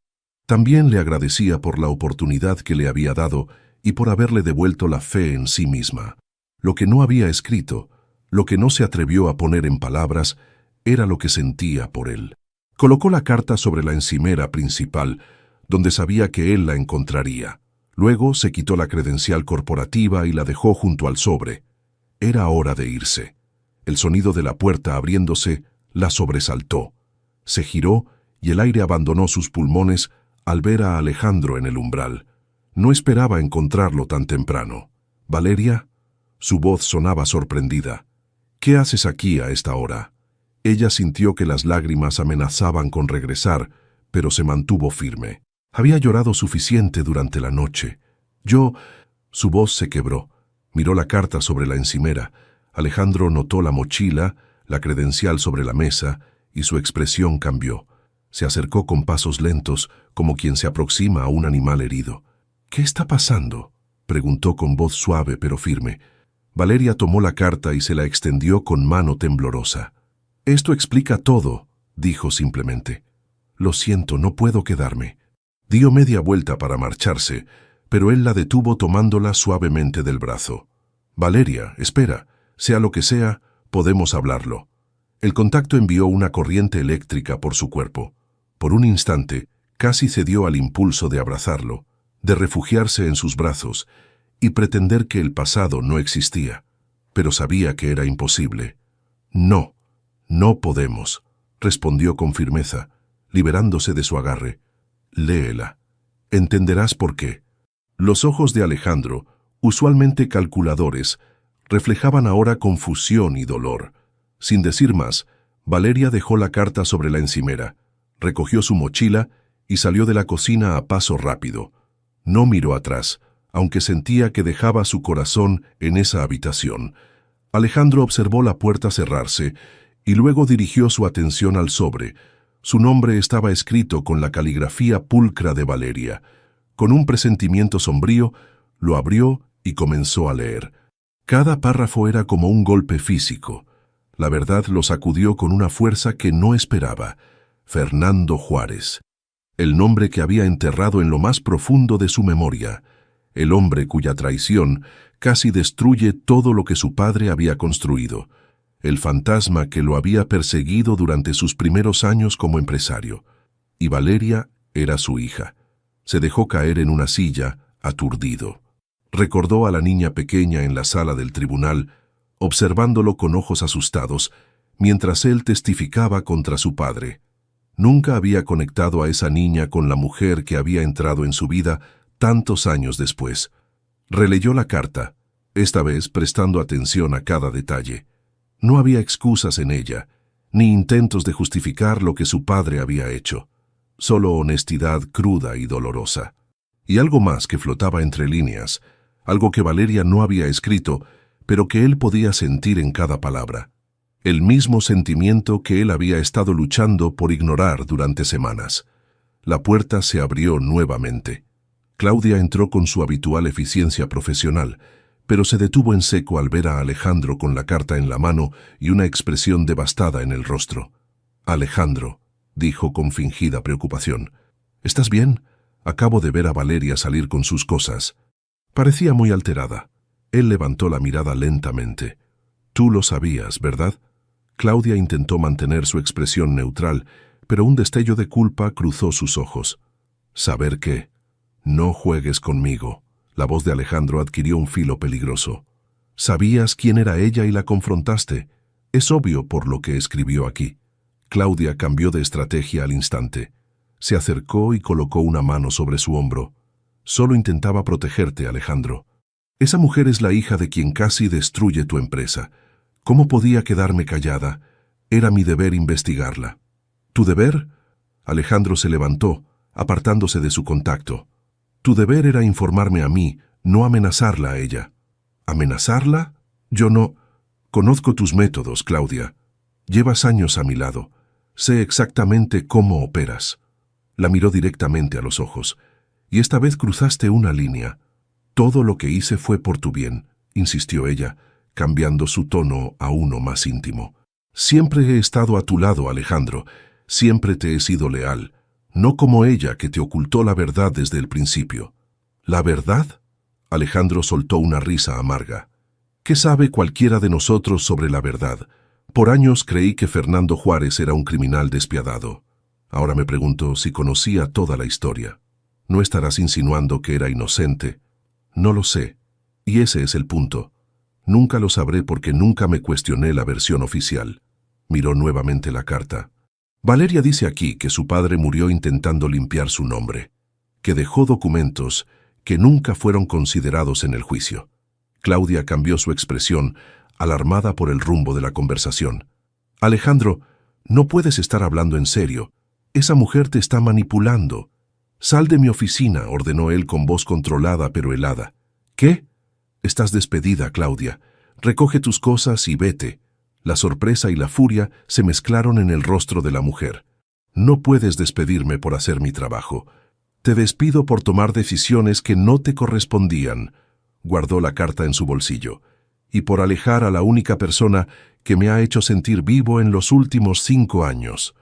También le agradecía por la oportunidad que le había dado y por haberle devuelto la fe en sí misma. Lo que no había escrito, lo que no se atrevió a poner en palabras, era lo que sentía por él. Colocó la carta sobre la encimera principal, donde sabía que él la encontraría. Luego se quitó la credencial corporativa y la dejó junto al sobre. Era hora de irse. El sonido de la puerta abriéndose la sobresaltó. Se giró y el aire abandonó sus pulmones al ver a Alejandro en el umbral. No esperaba encontrarlo tan temprano. «¿Valeria?» Su voz sonaba sorprendida. «¿Qué haces aquí a esta hora?» Ella sintió que las lágrimas amenazaban con regresar, pero se mantuvo firme. Había llorado suficiente durante la noche. Su voz se quebró. Miró la carta sobre la encimera. Alejandro notó la mochila, la credencial sobre la mesa, y su expresión cambió. Se acercó con pasos lentos, como quien se aproxima a un animal herido. «¿Qué está pasando?», preguntó con voz suave pero firme. Valeria tomó la carta y se la extendió con mano temblorosa. «Esto explica todo», dijo simplemente. «Lo siento, no puedo quedarme». Dio media vuelta para marcharse, pero él la detuvo tomándola suavemente del brazo. «Valeria, espera, sea lo que sea, podemos hablarlo». El contacto envió una corriente eléctrica por su cuerpo. Por un instante, casi cedió al impulso de abrazarlo, de refugiarse en sus brazos y pretender que el pasado no existía. Pero sabía que era imposible. «No, no podemos», respondió con firmeza, liberándose de su agarre. «Léela. Entenderás por qué». Los ojos de Alejandro, usualmente calculadores, reflejaban ahora confusión y dolor. Sin decir más, Valeria dejó la carta sobre la encimera, recogió su mochila y salió de la cocina a paso rápido. No miró atrás, aunque sentía que dejaba su corazón en esa habitación. Alejandro observó la puerta cerrarse y luego dirigió su atención al sobre. Su nombre estaba escrito con la caligrafía pulcra de Valeria. Con un presentimiento sombrío, lo abrió y comenzó a leer. Cada párrafo era como un golpe físico. La verdad lo sacudió con una fuerza que no esperaba. Fernando Juárez. El nombre que había enterrado en lo más profundo de su memoria. El hombre cuya traición casi destruye todo lo que su padre había construido. El fantasma que lo había perseguido durante sus primeros años como empresario. Y Valeria era su hija. Se dejó caer en una silla, aturdido. Recordó a la niña pequeña en la sala del tribunal, observándolo con ojos asustados, mientras él testificaba contra su padre. Nunca había conectado a esa niña con la mujer que había entrado en su vida tantos años después. Releyó la carta, esta vez prestando atención a cada detalle. No había excusas en ella, ni intentos de justificar lo que su padre había hecho. Solo honestidad cruda y dolorosa. Y algo más que flotaba entre líneas, algo que Valeria no había escrito, pero que él podía sentir en cada palabra. El mismo sentimiento que él había estado luchando por ignorar durante semanas. La puerta se abrió nuevamente. Claudia entró con su habitual eficiencia profesional, pero se detuvo en seco al ver a Alejandro con la carta en la mano y una expresión devastada en el rostro. «Alejandro», dijo con fingida preocupación. «¿Estás bien? Acabo de ver a Valeria salir con sus cosas». Parecía muy alterada. Él levantó la mirada lentamente. «Tú lo sabías, ¿verdad?» Claudia intentó mantener su expresión neutral, pero un destello de culpa cruzó sus ojos. «¿Saber qué? No juegues conmigo». La voz de Alejandro adquirió un filo peligroso. «Sabías quién era ella y la confrontaste. Es obvio por lo que escribió aquí». Claudia cambió de estrategia al instante. Se acercó y colocó una mano sobre su hombro. «Solo intentaba protegerte, Alejandro. Esa mujer es la hija de quien casi destruye tu empresa. ¿Cómo podía quedarme callada? Era mi deber investigarla. ¿Tu deber? Alejandro se levantó, apartándose de su contacto. Tu deber era informarme a mí, no amenazarla a ella. ¿Amenazarla? Yo no. Conozco tus métodos, Claudia. Llevas años a mi lado. Sé exactamente cómo operas. La miró directamente a los ojos. Y esta vez cruzaste una línea. Todo lo que hice fue por tu bien, insistió ella, cambiando su tono a uno más íntimo. Siempre he estado a tu lado, Alejandro. Siempre te he sido leal. No como ella, que te ocultó la verdad desde el principio. ¿La verdad? Alejandro soltó una risa amarga. ¿Qué sabe cualquiera de nosotros sobre la verdad? Por años creí que Fernando Juárez era un criminal despiadado. Ahora me pregunto si conocía toda la historia. ¿No estarás insinuando que era inocente? No lo sé. Y ese es el punto. Nunca lo sabré porque nunca me cuestioné la versión oficial. Miró nuevamente la carta. Valeria dice aquí que su padre murió intentando limpiar su nombre, que dejó documentos que nunca fueron considerados en el juicio. Claudia cambió su expresión, alarmada por el rumbo de la conversación. Alejandro, no puedes estar hablando en serio. Esa mujer te está manipulando. Sal de mi oficina, ordenó él con voz controlada pero helada. ¿Qué? Estás despedida, Claudia. Recoge tus cosas y vete. La sorpresa y la furia se mezclaron en el rostro de la mujer. No puedes despedirme por hacer mi trabajo. Te despido por tomar decisiones que no te correspondían. Guardó la carta en su bolsillo. Y por alejar a la única persona que me ha hecho sentir vivo en los últimos 5 años.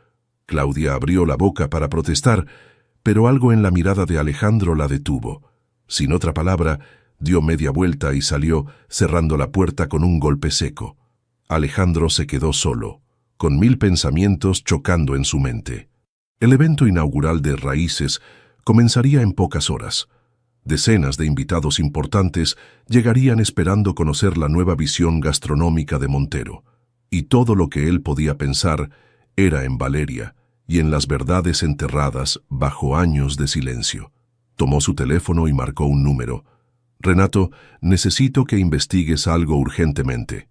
Claudia abrió la boca para protestar, pero algo en la mirada de Alejandro la detuvo. Sin otra palabra, dio media vuelta y salió, cerrando la puerta con un golpe seco. Alejandro se quedó solo, con 1000 pensamientos chocando en su mente. El evento inaugural de Raíces comenzaría en pocas horas. Decenas de invitados importantes llegarían esperando conocer la nueva visión gastronómica de Montero, y todo lo que él podía pensar era en Valeria y en las verdades enterradas bajo años de silencio. Tomó su teléfono y marcó un número. Renato, necesito que investigues algo urgentemente.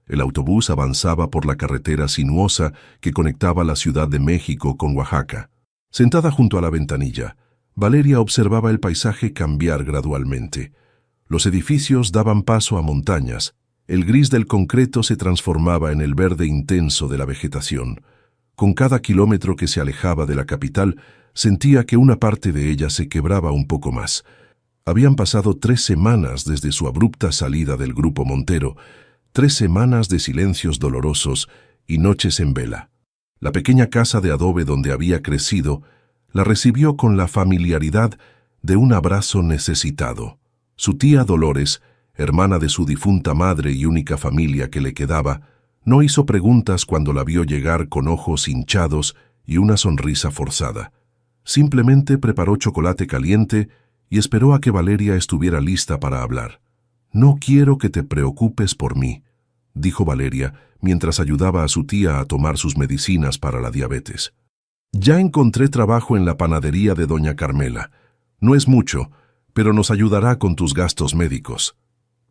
El autobús avanzaba por la carretera sinuosa que conectaba la Ciudad de México con Oaxaca. Sentada junto a la ventanilla, Valeria observaba el paisaje cambiar gradualmente. Los edificios daban paso a montañas. El gris del concreto se transformaba en el verde intenso de la vegetación. Con cada kilómetro que se alejaba de la capital, sentía que una parte de ella se quebraba un poco más. Habían pasado 3 semanas desde su abrupta salida del Grupo Montero, 3 semanas de silencios dolorosos y noches en vela. La pequeña casa de adobe donde había crecido la recibió con la familiaridad de un abrazo necesitado. Su tía Dolores, hermana de su difunta madre y única familia que le quedaba, no hizo preguntas cuando la vio llegar con ojos hinchados y una sonrisa forzada. Simplemente preparó chocolate caliente y esperó a que Valeria estuviera lista para hablar. «No quiero que te preocupes por mí», dijo Valeria mientras ayudaba a su tía a tomar sus medicinas para la diabetes. «Ya encontré trabajo en la panadería de doña Carmela. No es mucho, pero nos ayudará con tus gastos médicos».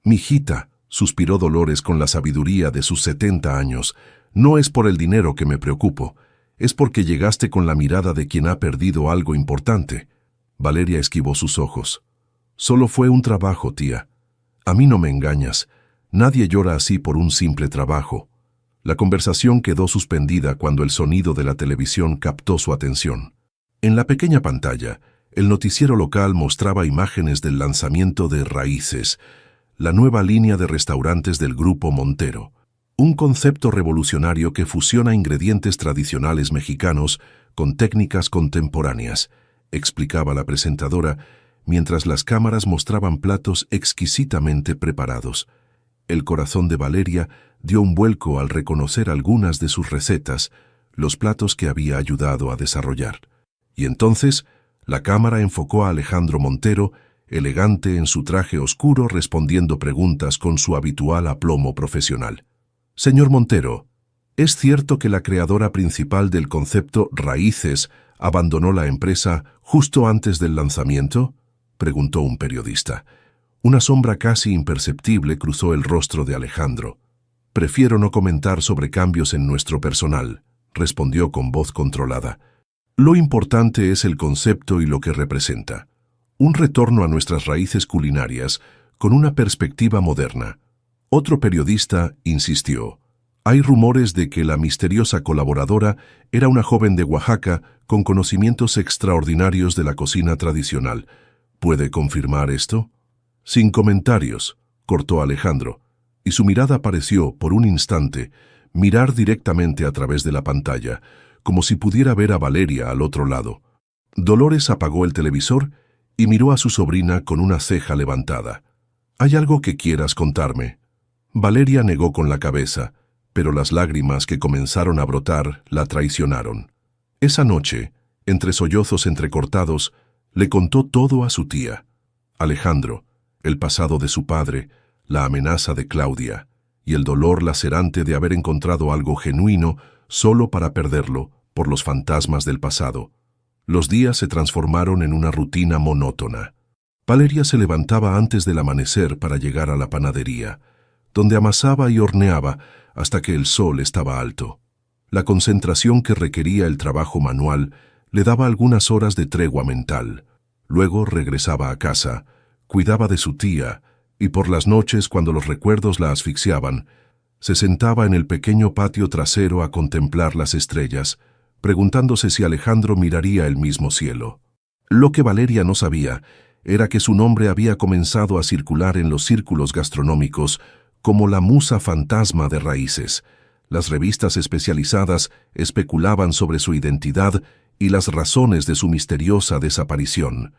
«Mijita», suspiró Dolores con la sabiduría de sus 70 años, «no es por el dinero que me preocupo, es porque llegaste con la mirada de quien ha perdido algo importante». Valeria esquivó sus ojos. «Solo fue un trabajo, tía. A mí no me engañas. Nadie llora así por un simple trabajo». La conversación quedó suspendida cuando el sonido de la televisión captó su atención. En la pequeña pantalla, el noticiero local mostraba imágenes del lanzamiento de Raíces, la nueva línea de restaurantes del Grupo Montero. Un concepto revolucionario que fusiona ingredientes tradicionales mexicanos con técnicas contemporáneas, explicaba la presentadora, mientras las cámaras mostraban platos exquisitamente preparados. El corazón de Valeria dio un vuelco al reconocer algunas de sus recetas, los platos que había ayudado a desarrollar. Y entonces, la cámara enfocó a Alejandro Montero, elegante en su traje oscuro, respondiendo preguntas con su habitual aplomo profesional. «Señor Montero, ¿es cierto que la creadora principal del concepto Raíces abandonó la empresa justo antes del lanzamiento?», preguntó un periodista. Una sombra casi imperceptible cruzó el rostro de Alejandro. «Prefiero no comentar sobre cambios en nuestro personal», respondió con voz controlada. «Lo importante es el concepto y lo que representa. Un retorno a nuestras raíces culinarias con una perspectiva moderna». Otro periodista insistió. «Hay rumores de que la misteriosa colaboradora era una joven de Oaxaca con conocimientos extraordinarios de la cocina tradicional. ¿Puede confirmar esto?» «Sin comentarios», cortó Alejandro, y su mirada pareció, por un instante, mirar directamente a través de la pantalla, como si pudiera ver a Valeria al otro lado. Dolores apagó el televisor y miró a su sobrina con una ceja levantada. «¿Hay algo que quieras contarme?» Valeria negó con la cabeza, pero las lágrimas que comenzaron a brotar la traicionaron. Esa noche, entre sollozos entrecortados, le contó todo a su tía. Alejandro, el pasado de su padre, la amenaza de Claudia y el dolor lacerante de haber encontrado algo genuino solo para perderlo por los fantasmas del pasado. Los días se transformaron en una rutina monótona. Valeria se levantaba antes del amanecer para llegar a la panadería, donde amasaba y horneaba hasta que el sol estaba alto. La concentración que requería el trabajo manual le daba algunas horas de tregua mental. Luego regresaba a casa, cuidaba de su tía, y por las noches, cuando los recuerdos la asfixiaban, se sentaba en el pequeño patio trasero a contemplar las estrellas, preguntándose si Alejandro miraría el mismo cielo. Lo que Valeria no sabía era que su nombre había comenzado a circular en los círculos gastronómicos como la musa fantasma de raíces. Las revistas especializadas especulaban sobre su identidad y las razones de su misteriosa desaparición.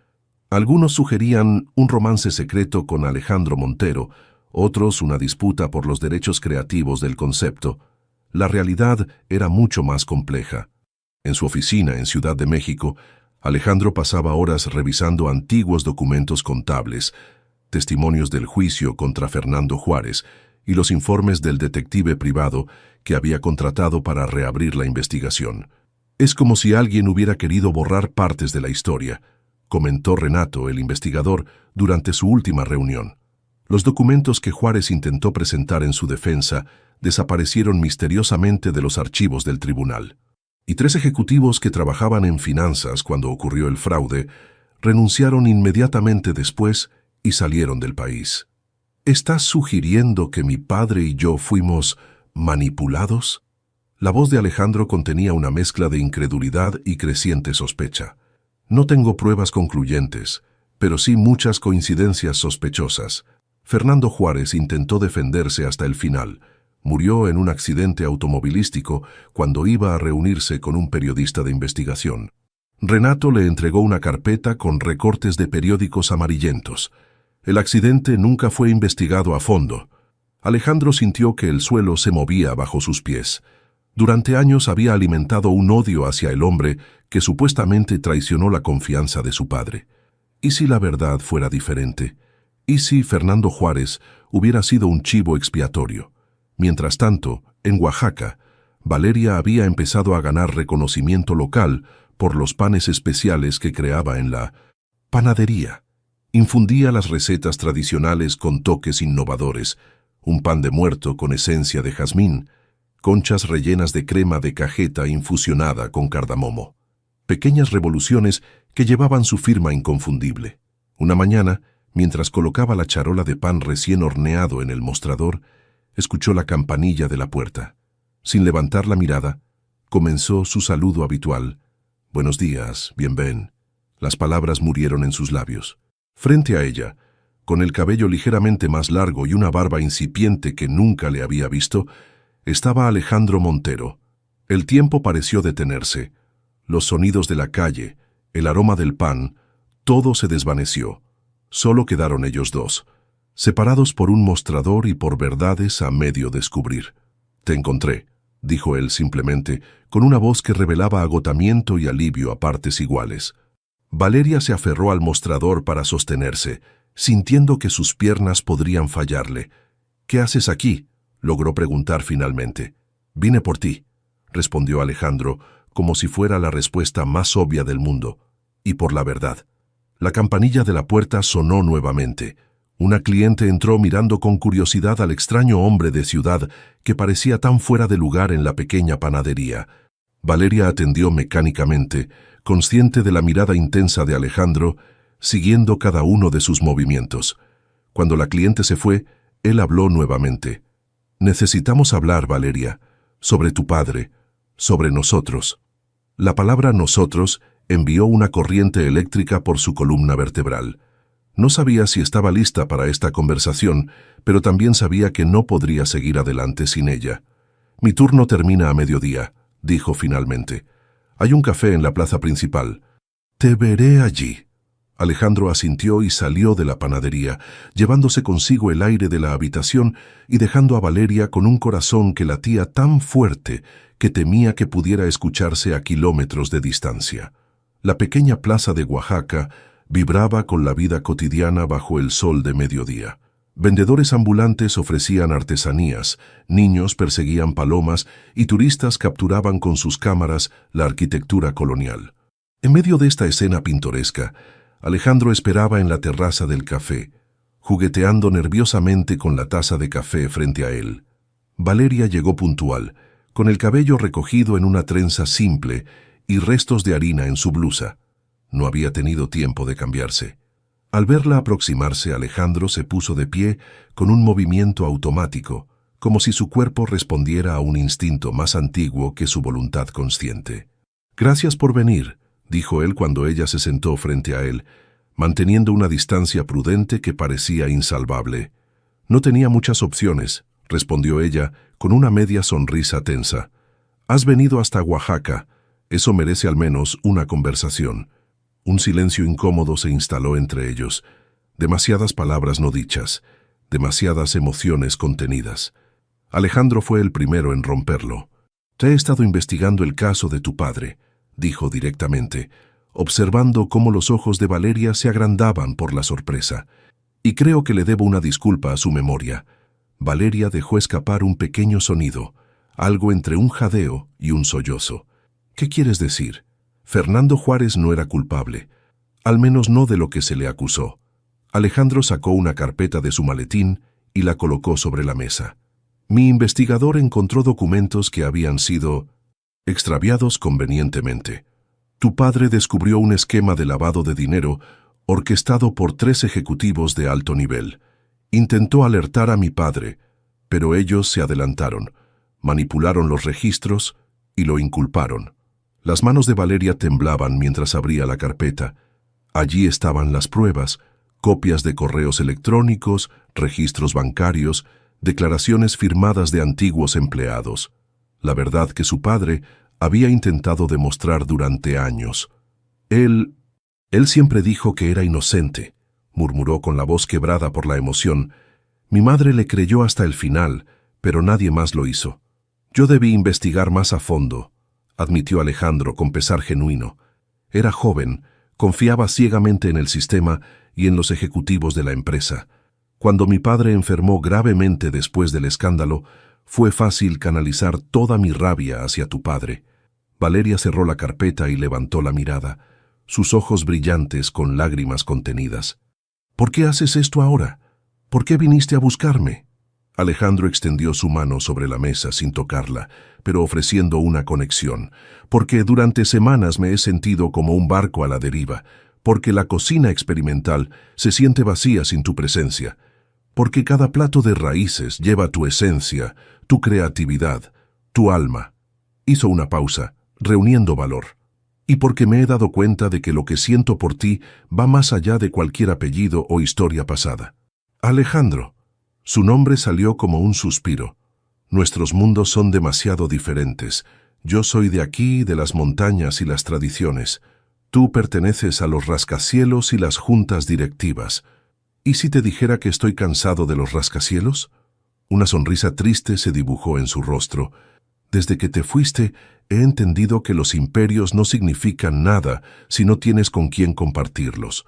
Algunos sugerían un romance secreto con Alejandro Montero, otros una disputa por los derechos creativos del concepto. La realidad era mucho más compleja. En su oficina en Ciudad de México, Alejandro pasaba horas revisando antiguos documentos contables, testimonios del juicio contra Fernando Juárez y los informes del detective privado que había contratado para reabrir la investigación. «Es como si alguien hubiera querido borrar partes de la historia», comentó Renato, el investigador, durante su última reunión. Los documentos que Juárez intentó presentar en su defensa desaparecieron misteriosamente de los archivos del tribunal. Y 3 ejecutivos que trabajaban en finanzas cuando ocurrió el fraude renunciaron inmediatamente después y salieron del país. «¿Estás sugiriendo que mi padre y yo fuimos manipulados?» La voz de Alejandro contenía una mezcla de incredulidad y creciente sospecha. «No tengo pruebas concluyentes, pero sí muchas coincidencias sospechosas. Fernando Juárez intentó defenderse hasta el final. Murió en un accidente automovilístico cuando iba a reunirse con un periodista de investigación. Renato le entregó una carpeta con recortes de periódicos amarillentos. El accidente nunca fue investigado a fondo. Alejandro sintió que el suelo se movía bajo sus pies. Durante años había alimentado un odio hacia el hombre que supuestamente traicionó la confianza de su padre. ¿Y si la verdad fuera diferente? ¿Y si Fernando Juárez hubiera sido un chivo expiatorio? Mientras tanto, en Oaxaca, Valeria había empezado a ganar reconocimiento local por los panes especiales que creaba en la panadería. Infundía las recetas tradicionales con toques innovadores, un pan de muerto con esencia de jazmín, conchas rellenas de crema de cajeta infusionada con cardamomo. Pequeñas revoluciones que llevaban su firma inconfundible. Una mañana, mientras colocaba la charola de pan recién horneado en el mostrador, escuchó la campanilla de la puerta. Sin levantar la mirada, comenzó su saludo habitual. «Buenos días, bien ven». Las palabras murieron en sus labios. Frente a ella, con el cabello ligeramente más largo y una barba incipiente que nunca le había visto, estaba Alejandro Montero. El tiempo pareció detenerse. Los sonidos de la calle, el aroma del pan, todo se desvaneció. Solo quedaron ellos dos, separados por un mostrador y por verdades a medio descubrir. «Te encontré», dijo él simplemente, con una voz que revelaba agotamiento y alivio a partes iguales. Valeria se aferró al mostrador para sostenerse, sintiendo que sus piernas podrían fallarle. «¿Qué haces aquí?», logró preguntar finalmente. «Vine por ti», respondió Alejandro, como si fuera la respuesta más obvia del mundo, y por la verdad. La campanilla de la puerta sonó nuevamente. Una cliente entró mirando con curiosidad al extraño hombre de ciudad que parecía tan fuera de lugar en la pequeña panadería. Valeria atendió mecánicamente, consciente de la mirada intensa de Alejandro, siguiendo cada uno de sus movimientos. Cuando la cliente se fue, él habló nuevamente. «Necesitamos hablar, Valeria, sobre tu padre, sobre nosotros». La palabra «nosotros» envió una corriente eléctrica por su columna vertebral. No sabía si estaba lista para esta conversación, pero también sabía que no podría seguir adelante sin ella. «Mi turno termina a mediodía», dijo finalmente. «Hay un café en la plaza principal. Te veré allí». Alejandro asintió y salió de la panadería, llevándose consigo el aire de la habitación y dejando a Valeria con un corazón que latía tan fuerte que temía que pudiera escucharse a kilómetros de distancia. La pequeña plaza de Oaxaca vibraba con la vida cotidiana bajo el sol de mediodía. Vendedores ambulantes ofrecían artesanías, niños perseguían palomas y turistas capturaban con sus cámaras la arquitectura colonial. En medio de esta escena pintoresca, Alejandro esperaba en la terraza del café, jugueteando nerviosamente con la taza de café frente a él. Valeria llegó puntual, con el cabello recogido en una trenza simple y restos de harina en su blusa. No había tenido tiempo de cambiarse. Al verla aproximarse, Alejandro se puso de pie con un movimiento automático, como si su cuerpo respondiera a un instinto más antiguo que su voluntad consciente. «Gracias por venir», dijo él cuando ella se sentó frente a él, manteniendo una distancia prudente que parecía insalvable. «No tenía muchas opciones», respondió ella con una media sonrisa tensa. «Has venido hasta Oaxaca. Eso merece al menos una conversación». Un silencio incómodo se instaló entre ellos. Demasiadas palabras no dichas, demasiadas emociones contenidas. Alejandro fue el primero en romperlo. «Te he estado investigando el caso de tu padre», dijo directamente, observando cómo los ojos de Valeria se agrandaban por la sorpresa. «Y creo que le debo una disculpa a su memoria». Valeria dejó escapar un pequeño sonido, algo entre un jadeo y un sollozo. «¿Qué quieres decir?» Fernando Juárez no era culpable, al menos no de lo que se le acusó. Alejandro sacó una carpeta de su maletín y la colocó sobre la mesa. «Mi investigador encontró documentos que habían sido extraviados convenientemente. Tu padre descubrió un esquema de lavado de dinero orquestado por 3 ejecutivos de alto nivel. Intentó alertar a mi padre, pero ellos se adelantaron, manipularon los registros y lo inculparon». Las manos de Valeria temblaban mientras abría la carpeta. Allí estaban las pruebas, copias de correos electrónicos, registros bancarios, declaraciones firmadas de antiguos empleados. La verdad que su padre había intentado demostrar durante años. Él siempre dijo que era inocente, murmuró con la voz quebrada por la emoción. Mi madre le creyó hasta el final, pero nadie más lo hizo. Yo debí investigar más a fondo, admitió Alejandro con pesar genuino. Era joven, confiaba ciegamente en el sistema y en los ejecutivos de la empresa. Cuando mi padre enfermó gravemente después del escándalo, fue fácil canalizar toda mi rabia hacia tu padre. Valeria cerró la carpeta y levantó la mirada, sus ojos brillantes con lágrimas contenidas. «¿Por qué haces esto ahora? ¿Por qué viniste a buscarme?» Alejandro extendió su mano sobre la mesa sin tocarla, pero ofreciendo una conexión. «Porque durante semanas me he sentido como un barco a la deriva, porque la cocina experimental se siente vacía sin tu presencia, porque cada plato de raíces lleva tu esencia, tu creatividad, tu alma». Hizo una pausa, reuniendo valor. «Y porque me he dado cuenta de que lo que siento por ti va más allá de cualquier apellido o historia pasada». «Alejandro». Su nombre salió como un suspiro. «Nuestros mundos son demasiado diferentes. Yo soy de aquí, de las montañas y las tradiciones. Tú perteneces a los rascacielos y las juntas directivas. ¿Y si te dijera que estoy cansado de los rascacielos?» Una sonrisa triste se dibujó en su rostro. «Desde que te fuiste, he entendido que los imperios no significan nada si no tienes con quién compartirlos.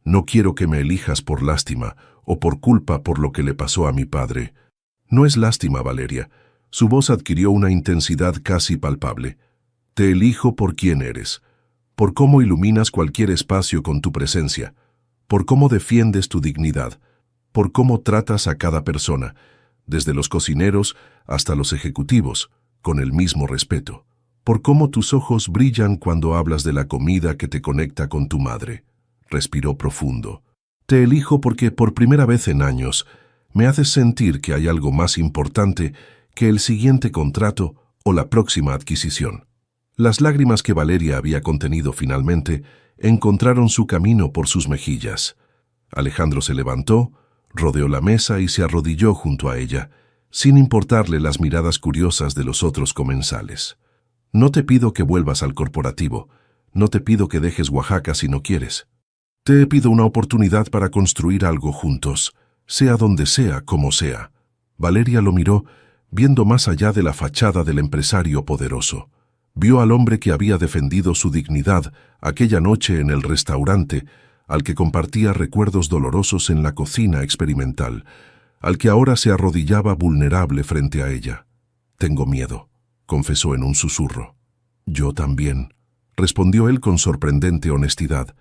No quiero que me elijas por lástima o por culpa por lo que le pasó a mi padre». «No es lástima, Valeria». Su voz adquirió una intensidad casi palpable. «Te elijo por quién eres, por cómo iluminas cualquier espacio con tu presencia, por cómo defiendes tu dignidad, por cómo tratas a cada persona, desde los cocineros hasta los ejecutivos, con el mismo respeto, por cómo tus ojos brillan cuando hablas de la comida que te conecta con tu madre. Respiró profundo. Te elijo porque por primera vez en años me haces sentir que hay algo más importante que el siguiente contrato o la próxima adquisición. Las lágrimas que Valeria había contenido finalmente encontraron su camino por sus mejillas. Alejandro se levantó, rodeó la mesa y se arrodilló junto a ella, sin importarle las miradas curiosas de los otros comensales. No te pido que vuelvas al corporativo, no te pido que dejes Oaxaca si no quieres. Te pido una oportunidad para construir algo juntos, sea donde sea, como sea. Valeria lo miró, viendo más allá de la fachada del empresario poderoso. Vio al hombre que había defendido su dignidad aquella noche en el restaurante, al que compartía recuerdos dolorosos en la cocina experimental, al que ahora se arrodillaba vulnerable frente a ella. «Tengo miedo», confesó en un susurro. «Yo también», respondió él con sorprendente honestidad.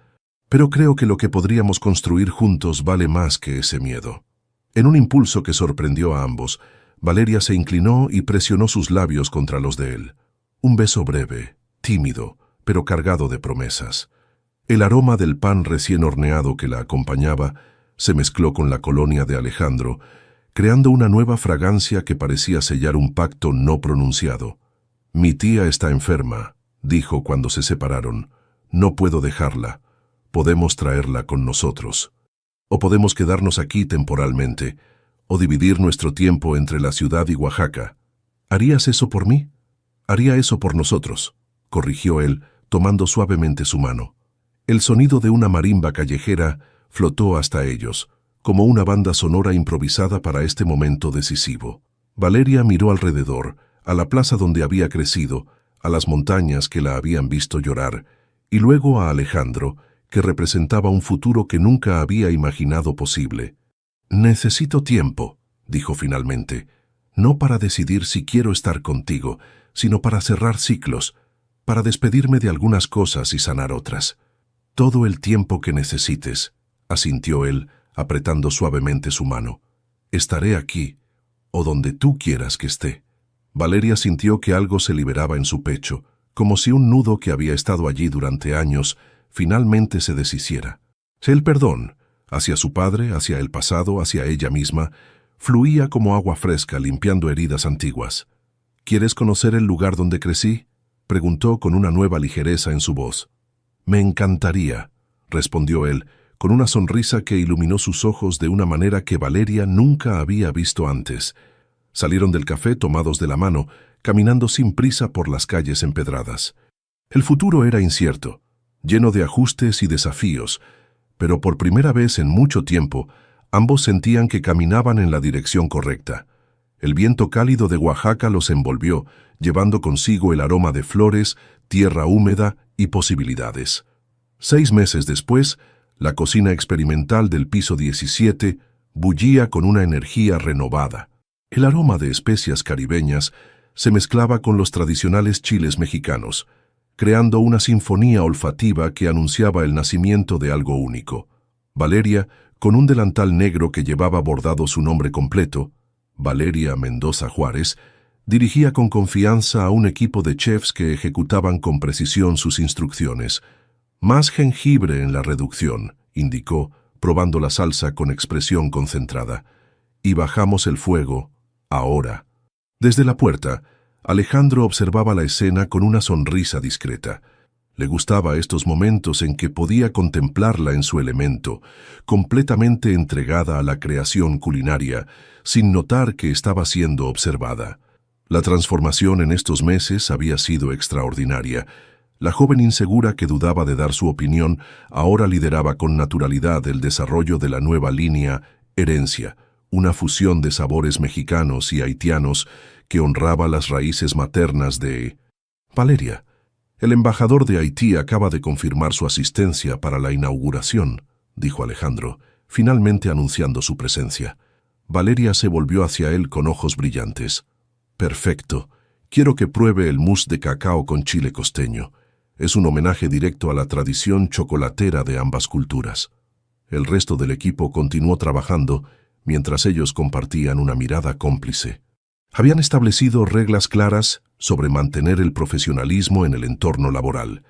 «Pero creo que lo que podríamos construir juntos vale más que ese miedo». En un impulso que sorprendió a ambos, Valeria se inclinó y presionó sus labios contra los de él. Un beso breve, tímido, pero cargado de promesas. El aroma del pan recién horneado que la acompañaba se mezcló con la colonia de Alejandro, creando una nueva fragancia que parecía sellar un pacto no pronunciado. «Mi tía está enferma», dijo cuando se separaron. «No puedo dejarla. Podemos traerla con nosotros. O podemos quedarnos aquí temporalmente, o dividir nuestro tiempo entre la ciudad y Oaxaca. ¿Harías eso por mí?» «Haría eso por nosotros», corrigió él, tomando suavemente su mano. El sonido de una marimba callejera flotó hasta ellos, como una banda sonora improvisada para este momento decisivo. Valeria miró alrededor, a la plaza donde había crecido, a las montañas que la habían visto llorar, y luego a Alejandro, que representaba un futuro que nunca había imaginado posible. «Necesito tiempo», dijo finalmente, «no para decidir si quiero estar contigo, sino para cerrar ciclos, para despedirme de algunas cosas y sanar otras». «Todo el tiempo que necesites», asintió él, apretando suavemente su mano. «Estaré aquí, o donde tú quieras que esté». Valeria sintió que algo se liberaba en su pecho, como si un nudo que había estado allí durante años finalmente se deshiciera. El perdón, hacia su padre, hacia el pasado, hacia ella misma, fluía como agua fresca limpiando heridas antiguas. «¿Quieres conocer el lugar donde crecí?», preguntó con una nueva ligereza en su voz. «Me encantaría», respondió él, con una sonrisa que iluminó sus ojos de una manera que Valeria nunca había visto antes. Salieron del café tomados de la mano, caminando sin prisa por las calles empedradas. El futuro era incierto, lleno de ajustes y desafíos, pero por primera vez en mucho tiempo, ambos sentían que caminaban en la dirección correcta. El viento cálido de Oaxaca los envolvió, llevando consigo el aroma de flores, tierra húmeda y posibilidades. 6 meses después, la cocina experimental del piso 17 bullía con una energía renovada. El aroma de especias caribeñas se mezclaba con los tradicionales chiles mexicanos, creando una sinfonía olfativa que anunciaba el nacimiento de algo único. Valeria, con un delantal negro que llevaba bordado su nombre completo, Valeria Mendoza Juárez, dirigía con confianza a un equipo de chefs que ejecutaban con precisión sus instrucciones. «Más jengibre en la reducción», indicó, probando la salsa con expresión concentrada. «Y bajamos el fuego, ahora». Desde la puerta, Alejandro observaba la escena con una sonrisa discreta. Le gustaba estos momentos en que podía contemplarla en su elemento, completamente entregada a la creación culinaria, sin notar que estaba siendo observada. La transformación en estos meses había sido extraordinaria. La joven insegura que dudaba de dar su opinión ahora lideraba con naturalidad el desarrollo de la nueva línea Herencia, una fusión de sabores mexicanos y haitianos que honraba las raíces maternas de Valeria. «El embajador de Haití acaba de confirmar su asistencia para la inauguración», dijo Alejandro, finalmente anunciando su presencia. Valeria se volvió hacia él con ojos brillantes. «Perfecto. Quiero que pruebe el mousse de cacao con chile costeño. Es un homenaje directo a la tradición chocolatera de ambas culturas». El resto del equipo continuó trabajando, mientras ellos compartían una mirada cómplice. Habían establecido reglas claras sobre mantener el profesionalismo en el entorno laboral,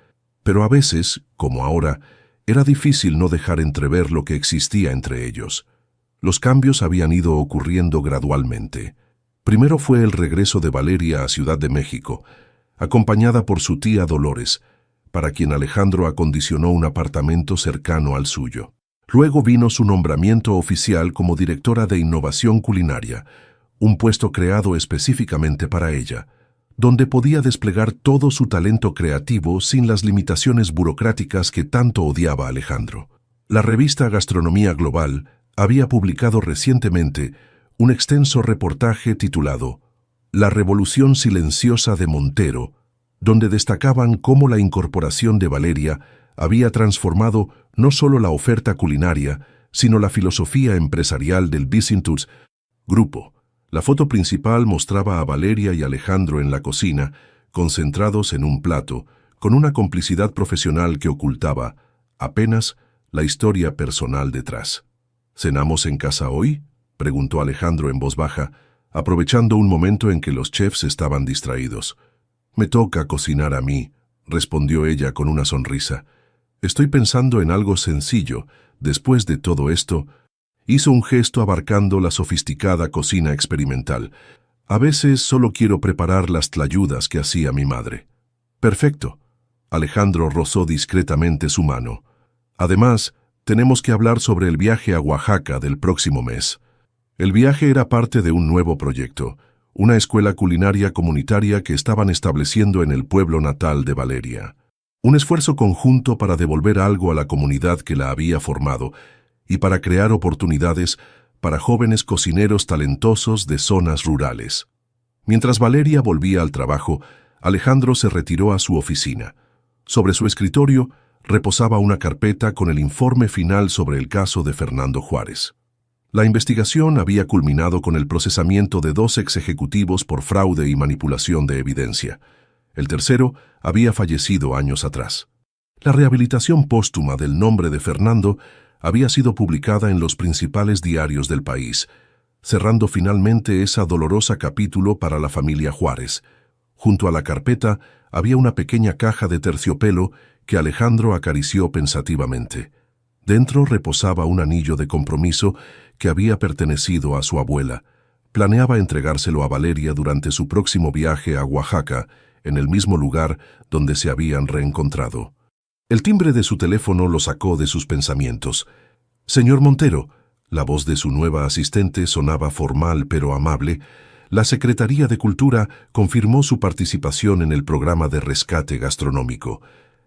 pero a veces, como ahora, era difícil no dejar entrever lo que existía entre ellos. Los cambios habían ido ocurriendo gradualmente. Primero fue el regreso de Valeria a Ciudad de México, acompañada por su tía Dolores, para quien Alejandro acondicionó un apartamento cercano al suyo. Luego vino su nombramiento oficial como directora de innovación culinaria, un puesto creado específicamente para ella, donde podía desplegar todo su talento creativo sin las limitaciones burocráticas que tanto odiaba Alejandro. La revista Gastronomía Global había publicado recientemente un extenso reportaje titulado La revolución silenciosa de Montero, donde destacaban cómo la incorporación de Valeria había transformado no solo la oferta culinaria, sino la filosofía empresarial del Vicintus Grupo. La foto principal mostraba a Valeria y Alejandro en la cocina, concentrados en un plato, con una complicidad profesional que ocultaba apenas la historia personal detrás. ¿Cenamos en casa hoy?, preguntó Alejandro en voz baja, aprovechando un momento en que los chefs estaban distraídos. «Me toca cocinar a mí», respondió ella con una sonrisa. «Estoy pensando en algo sencillo. Después de todo esto», hizo un gesto abarcando la sofisticada cocina experimental. «A veces solo quiero preparar las tlayudas que hacía mi madre». «Perfecto». Alejandro rozó discretamente su mano. «Además, tenemos que hablar sobre el viaje a Oaxaca del próximo mes». El viaje era parte de un nuevo proyecto, una escuela culinaria comunitaria que estaban estableciendo en el pueblo natal de Valeria. Un esfuerzo conjunto para devolver algo a la comunidad que la había formado y para crear oportunidades para jóvenes cocineros talentosos de zonas rurales. Mientras Valeria volvía al trabajo, Alejandro se retiró a su oficina. Sobre su escritorio reposaba una carpeta con el informe final sobre el caso de Fernando Juárez. La investigación había culminado con el procesamiento de 2 ejecutivos por fraude y manipulación de evidencia. El tercero había fallecido años atrás. La rehabilitación póstuma del nombre de Fernando había sido publicada en los principales diarios del país, cerrando finalmente esa dolorosa capítulo para la familia Juárez. Junto a la carpeta había una pequeña caja de terciopelo que Alejandro acarició pensativamente. Dentro reposaba un anillo de compromiso que había pertenecido a su abuela. Planeaba entregárselo a Valeria durante su próximo viaje a Oaxaca, en el mismo lugar donde se habían reencontrado. El timbre de su teléfono lo sacó de sus pensamientos. «Señor Montero», la voz de su nueva asistente sonaba formal pero amable. La Secretaría de Cultura confirmó su participación en el programa de rescate gastronómico.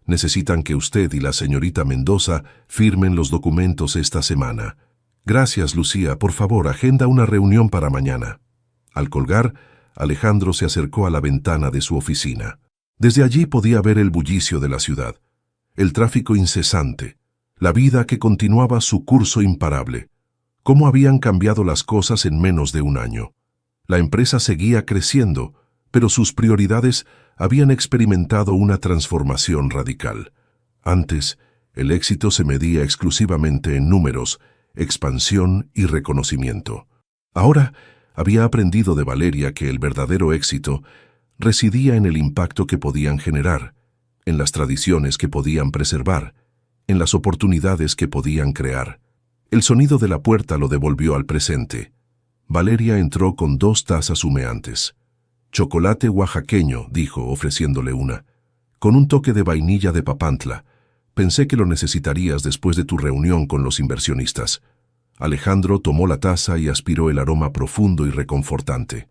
Necesitan que usted y la señorita Mendoza firmen los documentos esta semana. Gracias, Lucía. Por favor, agenda una reunión para mañana. Al colgar, Alejandro se acercó a la ventana de su oficina. Desde allí podía ver el bullicio de la ciudad, el tráfico incesante, la vida que continuaba su curso imparable. ¿Cómo habían cambiado las cosas en menos de un año? La empresa seguía creciendo, pero sus prioridades habían experimentado una transformación radical. Antes, el éxito se medía exclusivamente en números, expansión y reconocimiento. Ahora, había aprendido de Valeria que el verdadero éxito residía en el impacto que podían generar, en las tradiciones que podían preservar, en las oportunidades que podían crear. El sonido de la puerta lo devolvió al presente. Valeria entró con 2 tazas humeantes. «Chocolate oaxaqueño», dijo, ofreciéndole una, «con un toque de vainilla de Papantla. Pensé que lo necesitarías después de tu reunión con los inversionistas». Alejandro tomó la taza y aspiró el aroma profundo y reconfortante.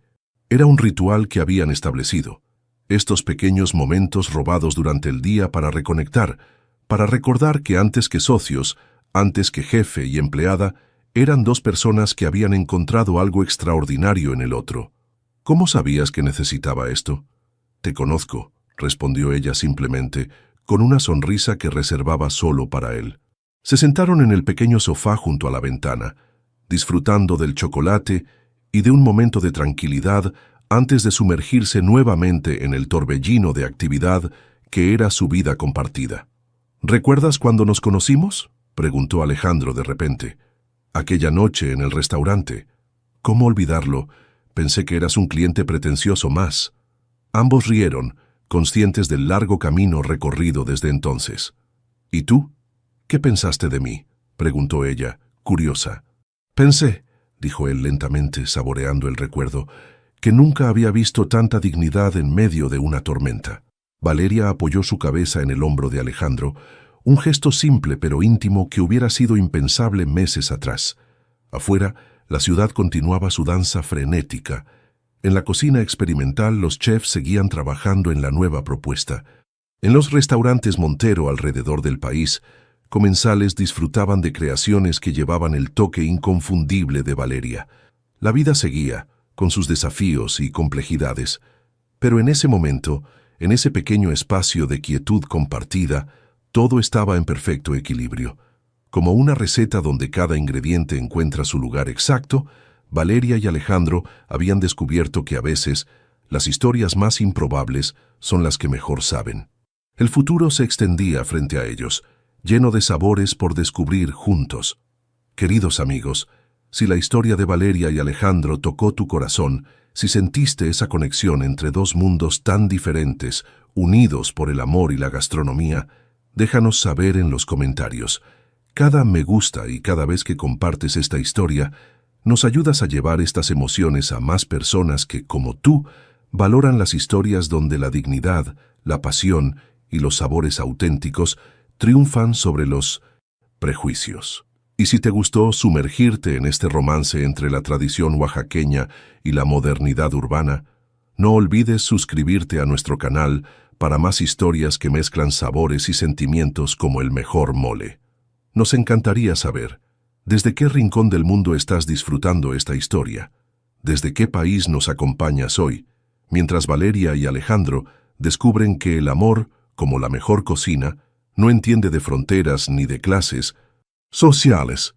Era un ritual que habían establecido. Estos pequeños momentos robados durante el día para reconectar, para recordar que antes que socios, antes que jefe y empleada, eran 2 personas que habían encontrado algo extraordinario en el otro. «¿Cómo sabías que necesitaba esto?» «Te conozco», respondió ella simplemente, con una sonrisa que reservaba solo para él. Se sentaron en el pequeño sofá junto a la ventana, disfrutando del chocolate y de un momento de tranquilidad antes de sumergirse nuevamente en el torbellino de actividad que era su vida compartida. «¿Recuerdas cuando nos conocimos?», preguntó Alejandro de repente. Aquella noche en el restaurante. ¿Cómo olvidarlo? Pensé que eras un cliente pretencioso más. Ambos rieron, conscientes del largo camino recorrido desde entonces. ¿Y tú? ¿Qué pensaste de mí?, preguntó ella, curiosa. Pensé, dijo él lentamente, saboreando el recuerdo, que nunca había visto tanta dignidad en medio de una tormenta. Valeria apoyó su cabeza en el hombro de Alejandro, un gesto simple pero íntimo que hubiera sido impensable meses atrás. Afuera, la ciudad continuaba su danza frenética. En la cocina experimental, los chefs seguían trabajando en la nueva propuesta. En los restaurantes Montero alrededor del país, comensales disfrutaban de creaciones que llevaban el toque inconfundible de Valeria. La vida seguía, con sus desafíos y complejidades, pero en ese momento, en ese pequeño espacio de quietud compartida, todo estaba en perfecto equilibrio. Como una receta donde cada ingrediente encuentra su lugar exacto, Valeria y Alejandro habían descubierto que a veces las historias más improbables son las que mejor saben. El futuro se extendía frente a ellos, lleno de sabores por descubrir juntos. Queridos amigos, si la historia de Valeria y Alejandro tocó tu corazón, si sentiste esa conexión entre dos mundos tan diferentes, unidos por el amor y la gastronomía, déjanos saber en los comentarios. Cada me gusta y cada vez que compartes esta historia, nos ayudas a llevar estas emociones a más personas que, como tú, valoran las historias donde la dignidad, la pasión y los sabores auténticos triunfan sobre los prejuicios. Y si te gustó sumergirte en este romance entre la tradición oaxaqueña y la modernidad urbana, no olvides suscribirte a nuestro canal para más historias que mezclan sabores y sentimientos como el mejor mole. Nos encantaría saber, ¿desde qué rincón del mundo estás disfrutando esta historia? ¿Desde qué país nos acompañas hoy? Mientras Valeria y Alejandro descubren que el amor, como la mejor cocina, no entiende de fronteras ni de clases sociales.